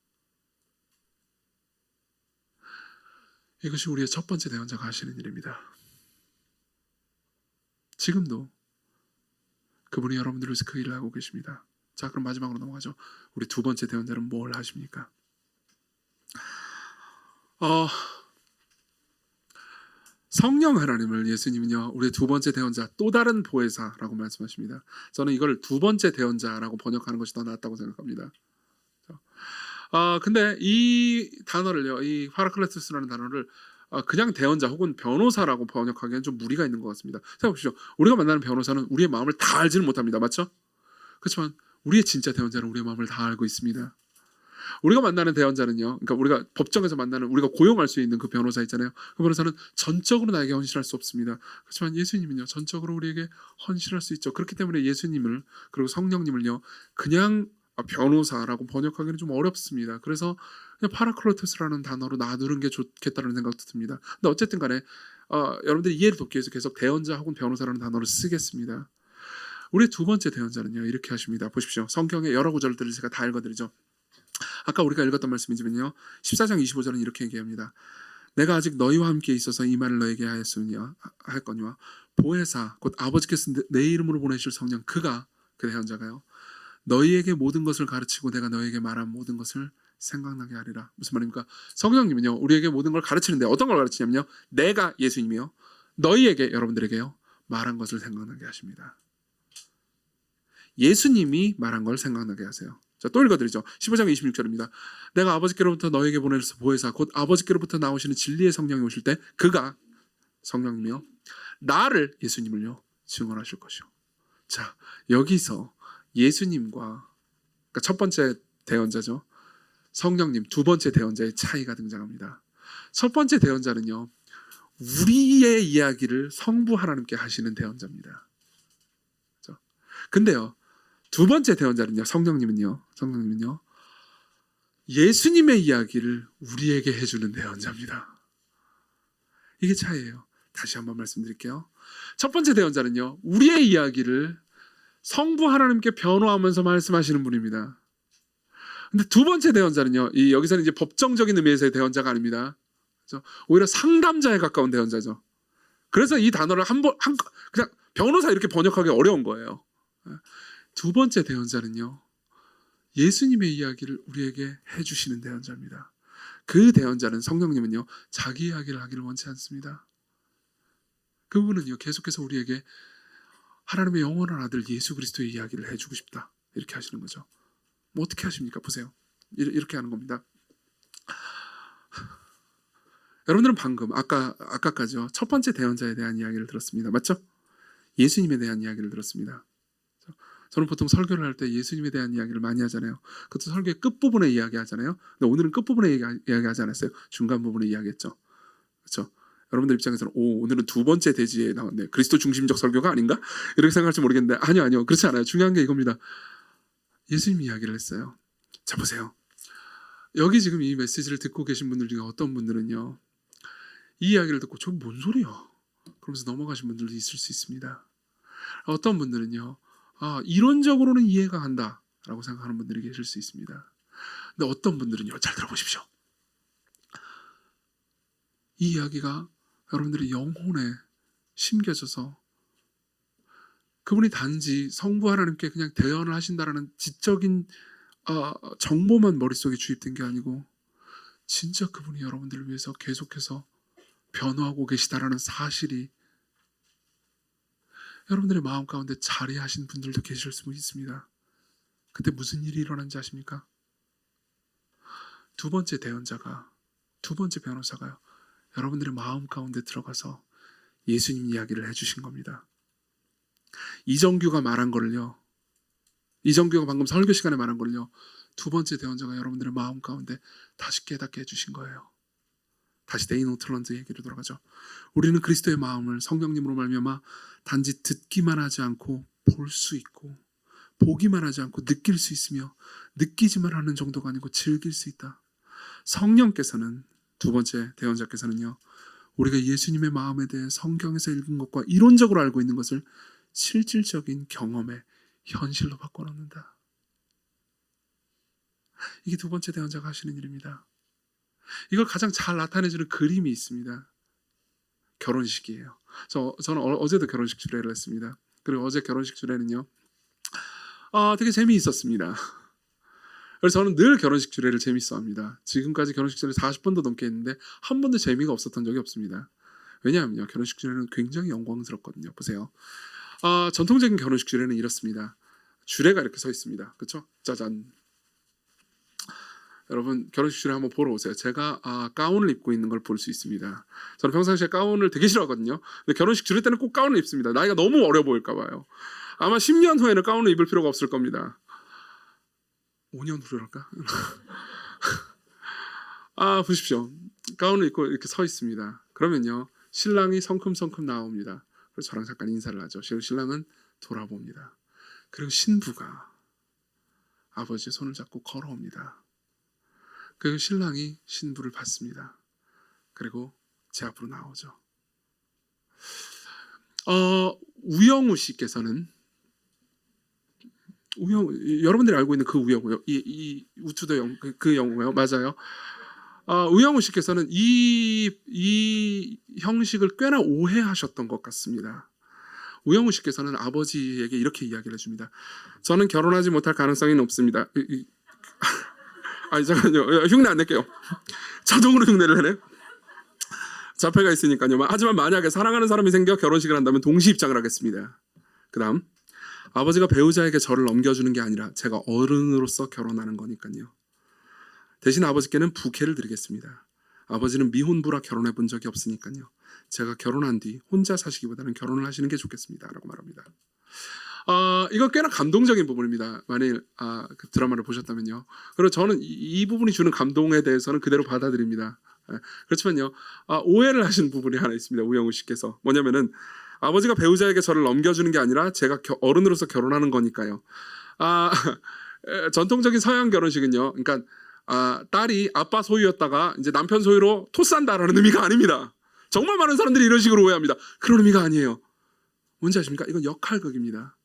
이것이 우리의 첫 번째 대언자가 하시는 일입니다. 지금도 그분이 여러분들을 위해서 그 일을 하고 계십니다. 자, 그럼 마지막으로 넘어가죠. 우리 두 번째 대언자는 뭘 하십니까? 성령 하나님을 예수님은요, 우리의 두 번째 대언자, 또 다른 보혜사라고 말씀하십니다. 저는 이걸 두 번째 대언자라고 번역하는 것이 더 낫다고 생각합니다. 근데 이 단어를요, 이 파라클레토스라는 단어를 그냥 대언자 혹은 변호사라고 번역하기엔 좀 무리가 있는 것 같습니다. 생각해보시죠. 우리가 만나는 변호사는 우리의 마음을 다 알지는 못합니다. 맞죠? 그렇지만 우리의 진짜 대언자는 우리의 마음을 다 알고 있습니다. 우리가 만나는 대언자는요, 그러니까 우리가 법정에서 만나는, 우리가 고용할 수 있는 그 변호사 있잖아요. 그 변호사는 전적으로 나에게 헌신할 수 없습니다. 그렇지만 예수님은요, 전적으로 우리에게 헌신할 수 있죠. 그렇기 때문에 예수님을, 그리고 성령님을요, 그냥 변호사라고 번역하기는 좀 어렵습니다. 그래서 그냥 파라클로토스라는 단어로 놔두는 게 좋겠다는 생각도 듭니다. 근데 어쨌든 간에 여러분들이 이해를 돕기 위해서 계속 대언자 혹은 변호사라는 단어를 쓰겠습니다. 우리 두 번째 대언자는요, 이렇게 하십니다. 보십시오. 성경의 여러 구절들을 제가 다 읽어드리죠. 아까 우리가 읽었던 말씀이지만요, 14장 25절은 이렇게 얘기합니다. 내가 아직 너희와 함께 있어서 이 말을 너에게 할 거니와 보혜사 곧 아버지께서 내 이름으로 보내실 성령, 그가, 그 대언자가요, 너희에게 모든 것을 가르치고 내가 너희에게 말한 모든 것을 생각나게 하리라. 무슨 말입니까? 성령님은요, 우리에게 모든 걸 가르치는데 어떤 걸 가르치냐면요, 내가, 예수님이요, 너희에게, 여러분들에게요, 말한 것을 생각나게 하십니다. 예수님이 말한 걸 생각나게 하세요. 자, 또 읽어드리죠. 15장 26절입니다. 내가 아버지께로부터 너에게 보내서 보혜사 곧 아버지께로부터 나오시는 진리의 성령이 오실 때 그가, 성령님이요, 나를, 예수님을요, 증언하실 것이요. 자, 여기서 예수님과, 그러니까 첫 번째 대언자죠, 성령님, 두 번째 대언자의 차이가 등장합니다. 첫 번째 대언자는요, 우리의 이야기를 성부 하나님께 하시는 대언자입니다. 그렇죠? 근데요, 두 번째 대언자는요, 성령님은요, 예수님의 이야기를 우리에게 해주는 대언자입니다. 이게 차이예요. 다시 한번 말씀드릴게요. 첫 번째 대언자는요, 우리의 이야기를 성부 하나님께 변호하면서 말씀하시는 분입니다. 근데 두 번째 대언자는요, 여기서는 이제 법정적인 의미에서의 대언자가 아닙니다. 그렇죠? 오히려 상담자에 가까운 대언자죠. 그래서 이 단어를 그냥 변호사 이렇게 번역하기 어려운 거예요. 두 번째 대언자는요, 예수님의 이야기를 우리에게 해주시는 대언자입니다. 그 대언자는 성령님은요, 자기 이야기를 하기를 원치 않습니다. 그분은요, 계속해서 우리에게 하나님의 영원한 아들 예수 그리스도의 이야기를 해주고 싶다, 이렇게 하시는 거죠. 뭐 어떻게 하십니까? 보세요. 이렇게 하는 겁니다. 여러분들은 방금 아까까지요, 첫 번째 대언자에 대한 이야기를 들었습니다. 맞죠? 예수님에 대한 이야기를 들었습니다. 저는 보통 설교를 할 때 예수님에 대한 이야기를 많이 하잖아요. 그것도 설교의 끝부분에 이야기하잖아요. 근데 오늘은 끝부분에 이야기하지 않았어요. 중간 부분에 이야기했죠. 그렇죠? 여러분들 입장에서는 오늘은 두 번째 대지에 나왔네, 그리스도 중심적 설교가 아닌가? 이렇게 생각할지 모르겠는데 아니요. 그렇지 않아요. 중요한 게 이겁니다. 예수님 이야기를 했어요. 자, 보세요. 여기 지금 이 메시지를 듣고 계신 분들 중에 어떤 분들은요, 이 이야기를 듣고 저 뭔 소리야? 그러면서 넘어가신 분들도 있을 수 있습니다. 어떤 분들은요, 이론적으로는 이해가 간다 라고 생각하는 분들이 계실 수 있습니다. 근데 어떤 분들은요, 잘 들어보십시오. 이 이야기가 여러분들의 영혼에 심겨져서 그분이 단지 성부 하나님께 그냥 대언을 하신다라는 지적인 정보만 머릿속에 주입된 게 아니고, 진짜 그분이 여러분들을 위해서 계속해서 변호하고 계시다라는 사실이 여러분들의 마음 가운데 자리하신 분들도 계실 수 있습니다. 그때 무슨 일이 일어난지 아십니까? 두 번째 대언자가, 두 번째 변호사가요, 여러분들의 마음 가운데 들어가서 예수님 이야기를 해주신 겁니다. 이정규가 말한 걸요, 이정규가 방금 설교 시간에 말한 걸요, 두 번째 대언자가 여러분들의 마음 가운데 다시 깨닫게 해주신 거예요. 다시 데인 오틀런드 얘기로 돌아가죠. 우리는 그리스도의 마음을 성령님으로 말미암아 단지 듣기만 하지 않고 볼 수 있고, 보기만 하지 않고 느낄 수 있으며, 느끼지만 하는 정도가 아니고 즐길 수 있다. 성령께서는, 두 번째 대언자께서는요, 우리가 예수님의 마음에 대해 성경에서 읽은 것과 이론적으로 알고 있는 것을 실질적인 경험의 현실로 바꿔놓는다. 이게 두 번째 대언자가 하시는 일입니다. 이걸 가장 잘 나타내주는 그림이 있습니다. 결혼식이에요. 저는 어제도 결혼식 주례를 했습니다. 그리고 어제 결혼식 주례는요, 되게 재미있었습니다. 그래서 저는 늘 결혼식 주례를 재밌어합니다. 지금까지 결혼식 주례를 40번도 넘게 했는데 한 번도 재미가 없었던 적이 없습니다. 왜냐하면요, 결혼식 주례는 굉장히 영광스럽거든요. 보세요. 전통적인 결혼식 주례는 이렇습니다. 주례가 이렇게 서 있습니다. 그렇죠? 짜잔. 여러분, 결혼식 주례 한번 보러 오세요. 제가 가운을 입고 있는 걸 볼 수 있습니다. 저는 평상시에 가운을 되게 싫어하거든요. 근데 결혼식 주례 때는 꼭 가운을 입습니다. 나이가 너무 어려 보일까 봐요. 아마 10년 후에는 가운을 입을 필요가 없을 겁니다. 5년 후랄까? 보십시오. 가운을 입고 이렇게 서 있습니다. 그러면요, 신랑이 성큼성큼 나옵니다. 그래서 저랑 잠깐 인사를 하죠. 신랑은 돌아봅니다. 그리고 신부가 아버지의 손을 잡고 걸어옵니다. 그리고 신랑이 신부를 받습니다. 그리고 제 앞으로 나오죠. 우영우 씨께서는, 여러분들이 알고 있는 그 우영우요, 이 우투더 그 영우요, 맞아요. 우영우 씨께서는 이 형식을 꽤나 오해하셨던 것 같습니다. 우영우 씨께서는 아버지에게 이렇게 이야기를 해줍니다. 저는 결혼하지 못할 가능성이 높습니다. 잠깐만요. 흉내 안 낼게요. 자동으로 흉내를 내네. 자폐가 있으니까요. 하지만 만약에 사랑하는 사람이 생겨 결혼식을 한다면 동시 입장을 하겠습니다. 그 다음, 아버지가 배우자에게 저를 넘겨주는 게 아니라 제가 어른으로서 결혼하는 거니까요. 대신 아버지께는 부케를 드리겠습니다. 아버지는 미혼부라 결혼해 본 적이 없으니까요. 제가 결혼한 뒤 혼자 사시기보다는 결혼을 하시는 게 좋겠습니다. 라고 말합니다. 이거 꽤나 감동적인 부분입니다. 만일 그 드라마를 보셨다면요. 그리고 저는 이 부분이 주는 감동에 대해서는 그대로 받아들입니다. 그렇지만요, 오해를 하신 부분이 하나 있습니다. 우영우 씨께서. 뭐냐면은, 아버지가 배우자에게 저를 넘겨주는 게 아니라 제가 어른으로서 결혼하는 거니까요. 전통적인 서양 결혼식은요, 그러니까 딸이 아빠 소유였다가 이제 남편 소유로 토스한다라는 의미가 아닙니다. 정말 많은 사람들이 이런 식으로 오해합니다. 그런 의미가 아니에요. 뭔지 아십니까? 이건 역할극입니다.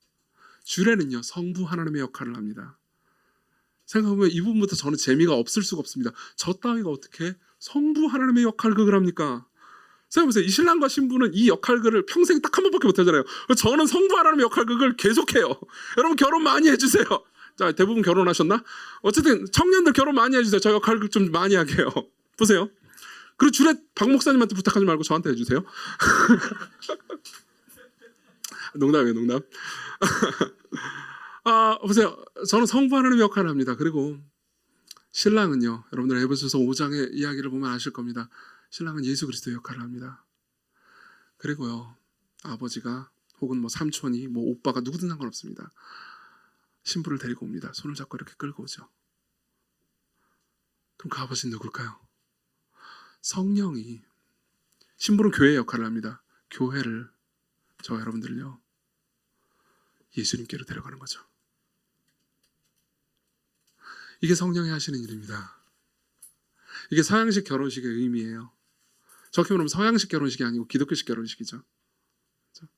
주례는요, 성부 하나님의 역할을 합니다. 생각해보면 이 부분부터 저는 재미가 없을 수가 없습니다. 저 따위가 어떻게 성부 하나님의 역할극을 합니까? 생각해보세요. 이 신랑과 신부는 이 역할극을 평생 딱 한 번밖에 못하잖아요. 저는 성부 하나님의 역할극을 계속해요. 여러분 결혼 많이 해주세요. 자, 대부분 결혼하셨나? 어쨌든 청년들 결혼 많이 해주세요. 저 역할극 좀 많이 하게 해요. 보세요. 그리고 주례 박 목사님한테 부탁하지 말고 저한테 해주세요. 농담이에요, 농담. 보세요. 저는 성부 하나님의 역할을 합니다. 그리고 신랑은요, 여러분들 에베소서 5장의 이야기를 보면 아실 겁니다. 신랑은 예수 그리스도의 역할을 합니다. 그리고요, 아버지가 혹은 뭐 삼촌이 뭐 오빠가 누구든 상관없습니다. 신부를 데리고 옵니다. 손을 잡고 이렇게 끌고 오죠. 그럼 그 아버지는 누굴까요? 성령이. 신부는 교회의 역할을 합니다. 교회를, 저 여러분들을요, 예수님께로 데려가는 거죠. 이게 성령이 하시는 일입니다. 이게 서양식 결혼식의 의미예요. 저렇게 말하면 서양식 결혼식이 아니고 기독교식 결혼식이죠. 그렇죠?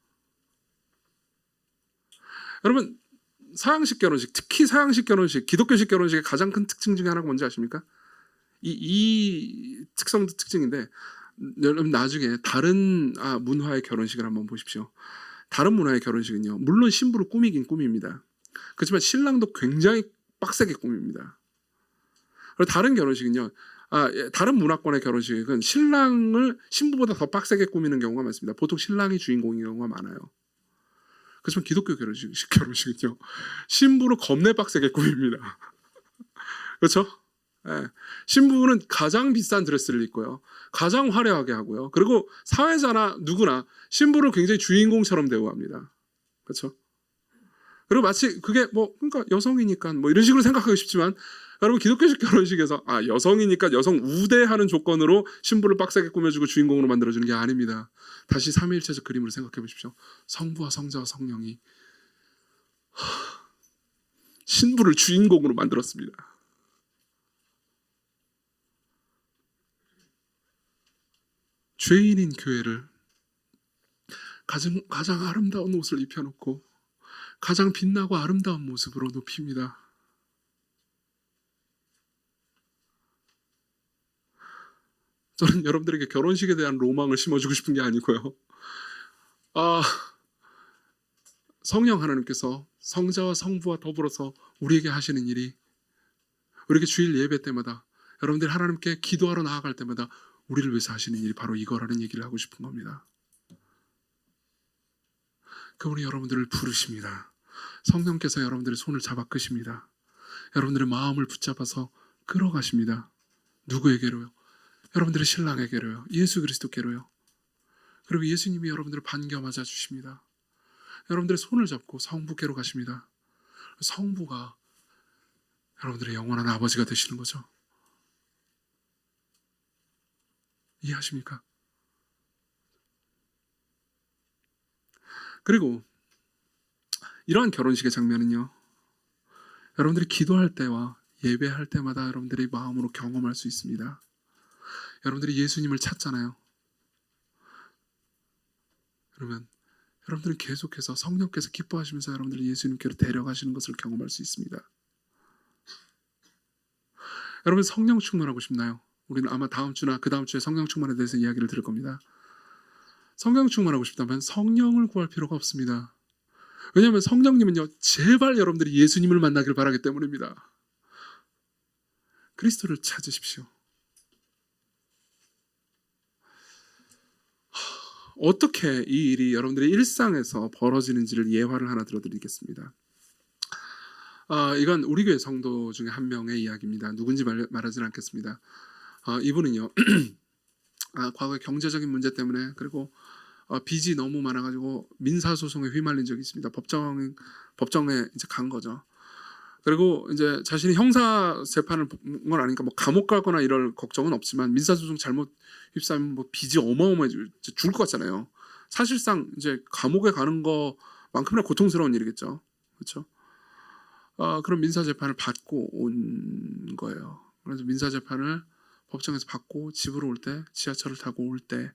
여러분, 서양식 결혼식, 특히 서양식 결혼식, 기독교식 결혼식의 가장 큰 특징 중에 하나가 뭔지 아십니까? 이 특성도 특징인데, 여러분 나중에 다른 문화의 결혼식을 한번 보십시오. 다른 문화의 결혼식은요, 물론 신부를 꾸미긴 꾸밉니다. 그렇지만 신랑도 굉장히 빡세게 꾸밉니다. 그리고 다른 결혼식은요, 다른 문화권의 결혼식은 신랑을 신부보다 더 빡세게 꾸미는 경우가 많습니다. 보통 신랑이 주인공인 경우가 많아요. 그렇지만 기독교 결혼식은요, 신부를 겁내 빡세게 꾸밉니다. 그렇죠? 네. 신부는 가장 비싼 드레스를 입고요, 가장 화려하게 하고요, 그리고 사회자나 누구나 신부를 굉장히 주인공처럼 대우합니다. 그렇죠? 그리고 마치 그게 그러니까 여성이니까 이런 식으로 생각하기 쉽지만, 여러분 기독교식 결혼식에서 여성이니까 여성 우대하는 조건으로 신부를 빡세게 꾸며주고 주인공으로 만들어주는 게 아닙니다. 다시 삼위일체적 그림으로 생각해 보십시오. 성부와 성자와 성령이 신부를 주인공으로 만들었습니다. 죄인인 교회를 가장 아름다운 옷을 입혀놓고 가장 빛나고 아름다운 모습으로 높입니다. 저는 여러분들에게 결혼식에 대한 로망을 심어주고 싶은 게 아니고요, 성령 하나님께서 성자와 성부와 더불어서 우리에게 하시는 일이, 우리에게 주일 예배 때마다, 여러분들이 하나님께 기도하러 나아갈 때마다 우리를 위해서 하시는 일이 바로 이거라는 얘기를 하고 싶은 겁니다. 그분이 여러분들을 부르십니다. 성령께서 여러분들의 손을 잡아 끄십니다. 여러분들의 마음을 붙잡아서 끌어가십니다. 누구에게로요? 여러분들의 신랑에게로요. 예수 그리스도께로요. 그리고 예수님이 여러분들을 반겨 맞아 주십니다. 여러분들의 손을 잡고 성부께로 가십니다. 성부가 여러분들의 영원한 아버지가 되시는 거죠. 이해하십니까? 그리고 이러한 결혼식의 장면은요, 여러분들이 기도할 때와 예배할 때마다 여러분들이 마음으로 경험할 수 있습니다. 여러분들이 예수님을 찾잖아요. 그러면 여러분들은 계속해서 성령께서 기뻐하시면서 여러분들을 예수님께로 데려가시는 것을 경험할 수 있습니다. 여러분 성령 충만하고 싶나요? 우리는 아마 다음 주나 그 다음 주에 성령 충만에 대해서 이야기를 들을 겁니다. 성령 충만하고 싶다면 성령을 구할 필요가 없습니다. 왜냐하면 성령님은요, 제발 여러분들이 예수님을 만나길 바라기 때문입니다. 그리스도를 찾으십시오. 어떻게 이 일이 여러분들의 일상에서 벌어지는지를 예화를 하나 들어드리겠습니다. 이건 우리 교회 성도 중에 한 명의 이야기입니다. 누군지 말하지는 않겠습니다. 이분은요, 과거에 경제적인 문제 때문에, 그리고 빚이 너무 많아가지고 민사소송에 휘말린 적이 있습니다. 법정에 이제 간 거죠. 그리고 이제 자신이 형사 재판을 본 건 아니니까 감옥 가거나 이럴 걱정은 없지만, 민사소송 잘못 휩싸이면 빚이 어마어마해 죽을 것 같잖아요. 사실상 이제 감옥에 가는 거만큼이나 고통스러운 일이겠죠. 그렇죠? 그런 민사 재판을 받고 온 거예요. 그래서 민사 재판을 법정에서 받고 집으로 올 때, 지하철을 타고 올 때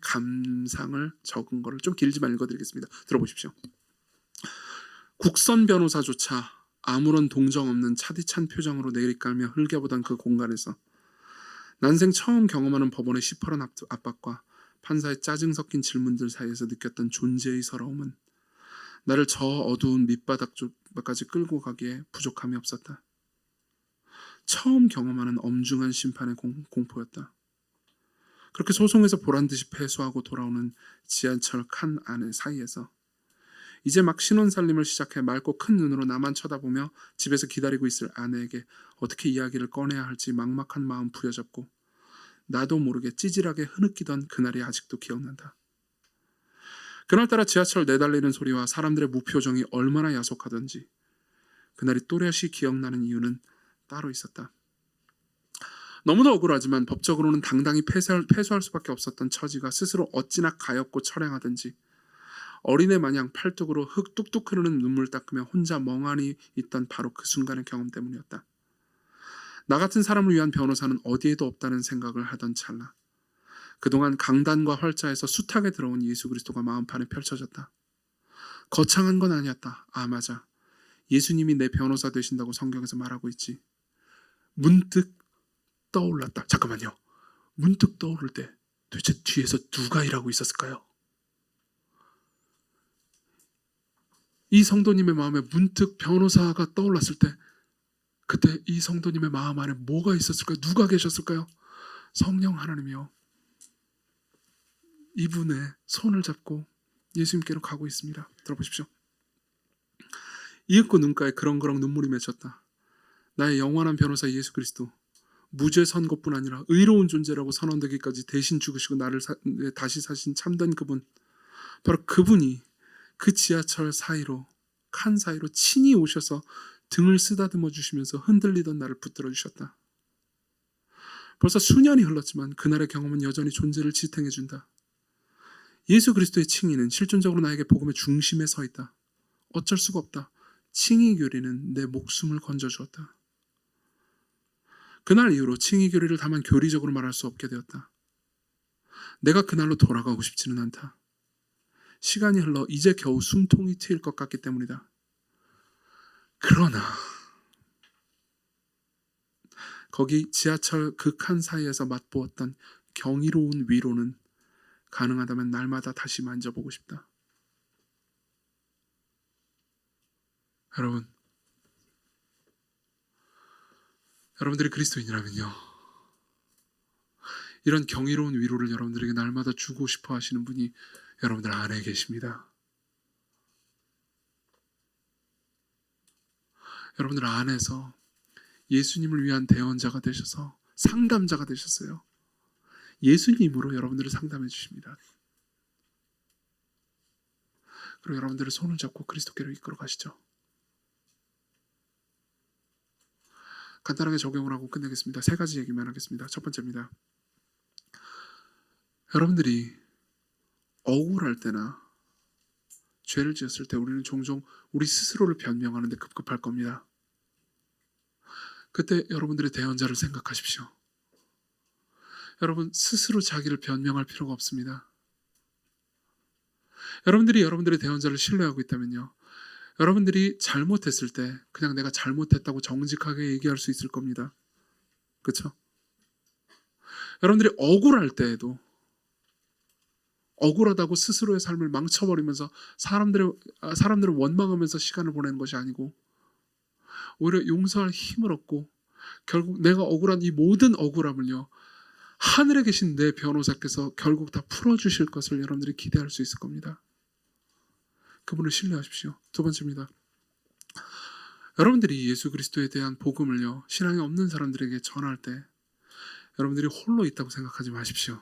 감상을 적은 거를 좀 길지만 읽어드리겠습니다. 들어보십시오. 국선 변호사조차 아무런 동정 없는 차디찬 표정으로 내리깔며 흘겨보던 그 공간에서 난생 처음 경험하는 법원의 시퍼런 압박과 판사의 짜증 섞인 질문들 사이에서 느꼈던 존재의 서러움은 나를 저 어두운 밑바닥 쪽까지 끌고 가기에 부족함이 없었다. 처음 경험하는 엄중한 심판의 공포였다. 그렇게 소송에서 보란듯이 패소하고 돌아오는 지하철 칸 안의 사이에서 이제 막 신혼살림을 시작해 맑고 큰 눈으로 나만 쳐다보며 집에서 기다리고 있을 아내에게 어떻게 이야기를 꺼내야 할지 막막한 마음 부여잡고 나도 모르게 찌질하게 흐느끼던 그날이 아직도 기억난다. 그날따라 지하철 내달리는 소리와 사람들의 무표정이 얼마나 야속하던지 그날이 또렷이 기억나는 이유는 따로 있었다. 너무나 억울하지만 법적으로는 당당히 패소할 수밖에 없었던 처지가 스스로 어찌나 가엾고 처량하든지 어린애 마냥 팔뚝으로 흙 뚝뚝 흐르는 눈물 닦으며 혼자 멍하니 있던 바로 그 순간의 경험 때문이었다. 나 같은 사람을 위한 변호사는 어디에도 없다는 생각을 하던 찰나 그동안 강단과 활자에서 숱하게 들어온 예수 그리스도가 마음판에 펼쳐졌다. 거창한 건 아니었다. 아 맞아. 예수님이 내 변호사 되신다고 성경에서 말하고 있지. 문득 떠올랐다. 잠깐만요. 문득 떠오를 때 도대체 뒤에서 누가 일하고 있었을까요? 이 성도님의 마음에 문득 변호사가 떠올랐을 때 그때 이 성도님의 마음 안에 뭐가 있었을까요? 누가 계셨을까요? 성령 하나님이요. 이분의 손을 잡고 예수님께로 가고 있습니다. 들어보십시오. 이윽고 눈가에 그렁그렁 눈물이 맺혔다. 나의 영원한 변호사 예수 그리스도 무죄 선고뿐 아니라 의로운 존재라고 선언되기까지 대신 죽으시고 나를 다시 사신 참된 그분, 바로 그분이 그 지하철 사이로 칸 사이로 친히 오셔서 등을 쓰다듬어 주시면서 흔들리던 나를 붙들어 주셨다. 벌써 수년이 흘렀지만 그날의 경험은 여전히 존재를 지탱해 준다. 예수 그리스도의 칭의는 실존적으로 나에게 복음의 중심에 서 있다. 어쩔 수가 없다. 칭의 교리는 내 목숨을 건져 주었다. 그날 이후로 칭의 교리를 다만 교리적으로 말할 수 없게 되었다. 내가 그날로 돌아가고 싶지는 않다. 시간이 흘러 이제 겨우 숨통이 트일 것 같기 때문이다. 그러나 거기 지하철 그 칸 사이에서 맛보았던 경이로운 위로는 가능하다면 날마다 다시 만져보고 싶다. 여러분들이 그리스도인이라면요, 이런 경이로운 위로를 여러분들에게 날마다 주고 싶어 하시는 분이 여러분들 안에 계십니다. 여러분들 안에서 예수님을 위한 대언자가 되셔서 상담자가 되셨어요. 예수님으로 여러분들을 상담해 주십니다. 그리고 여러분들의 손을 잡고 그리스도께로 이끌어 가시죠. 간단하게 적용을 하고 끝내겠습니다. 3가지 얘기만 하겠습니다. 첫 번째입니다. 여러분들이 억울할 때나 죄를 지었을 때 우리는 종종 우리 스스로를 변명하는데 급급할 겁니다. 그때 여러분들의 대언자를 생각하십시오. 여러분 스스로 자기를 변명할 필요가 없습니다. 여러분들이 여러분들의 대언자를 신뢰하고 있다면요, 여러분들이 잘못했을 때 그냥 내가 잘못했다고 정직하게 얘기할 수 있을 겁니다. 그렇죠? 여러분들이 억울할 때에도 억울하다고 스스로의 삶을 망쳐버리면서 사람들을 원망하면서 시간을 보내는 것이 아니고 오히려 용서할 힘을 얻고 결국 내가 억울한 이 모든 억울함을요, 하늘에 계신 내 변호사께서 결국 다 풀어주실 것을 여러분들이 기대할 수 있을 겁니다. 그분을 신뢰하십시오. 두 번째입니다. 여러분들이 예수 그리스도에 대한 복음을요, 신앙이 없는 사람들에게 전할 때 여러분들이 홀로 있다고 생각하지 마십시오.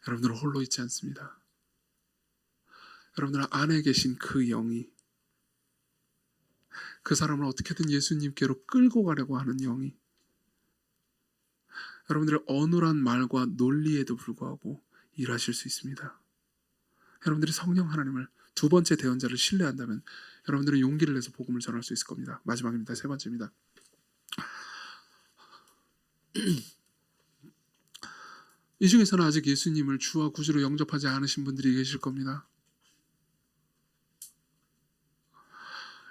여러분들은 홀로 있지 않습니다. 여러분들 안에 계신 그 영이, 그 사람을 어떻게든 예수님께로 끌고 가려고 하는 영이 여러분들의 어눌한 말과 논리에도 불구하고 일하실 수 있습니다. 여러분들이 성령 하나님을 두 번째 대언자를 신뢰한다면 여러분들은 용기를 내서 복음을 전할 수 있을 겁니다. 마지막입니다. 3번째입니다. 이 중에서는 아직 예수님을 주와 구주로 영접하지 않으신 분들이 계실 겁니다.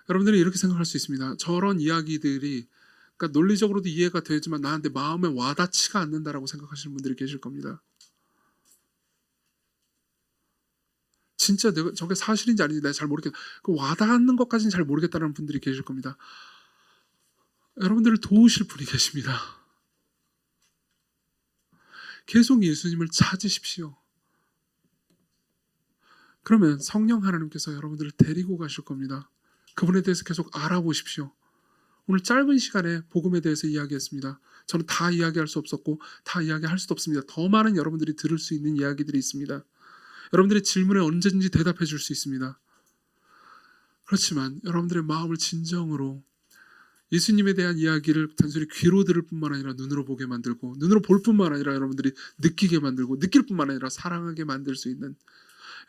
여러분들이 이렇게 생각할 수 있습니다. 저런 이야기들이 그러니까 논리적으로도 이해가 되지만 나한테 마음에 와닿지가 않는다라고 생각하시는 분들이 계실 겁니다. 진짜 내가 저게 사실인지 아닌지 내가 잘 모르겠다. 그 와닿는 것까지는 잘 모르겠다는 분들이 계실 겁니다. 여러분들을 도우실 분이 계십니다. 계속 예수님을 찾으십시오. 그러면 성령 하나님께서 여러분들을 데리고 가실 겁니다. 그분에 대해서 계속 알아보십시오. 오늘 짧은 시간에 복음에 대해서 이야기했습니다. 저는 다 이야기할 수 없었고 다 이야기할 수도 없습니다. 더 많은 여러분들이 들을 수 있는 이야기들이 있습니다. 여러분들의 질문에 언제든지 대답해 줄 수 있습니다. 그렇지만 여러분들의 마음을 진정으로 예수님에 대한 이야기를 단순히 귀로 들을 뿐만 아니라 눈으로 보게 만들고 눈으로 볼 뿐만 아니라 여러분들이 느끼게 만들고 느낄 뿐만 아니라 사랑하게 만들 수 있는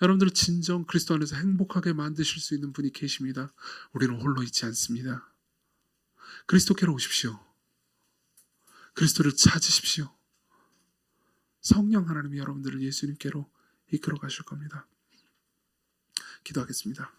여러분들을 진정 그리스도 안에서 행복하게 만드실 수 있는 분이 계십니다. 우리는 홀로 있지 않습니다. 그리스도께로 오십시오. 그리스도를 찾으십시오. 성령 하나님이 여러분들을 예수님께로 이끌어 가실 겁니다. 기도하겠습니다.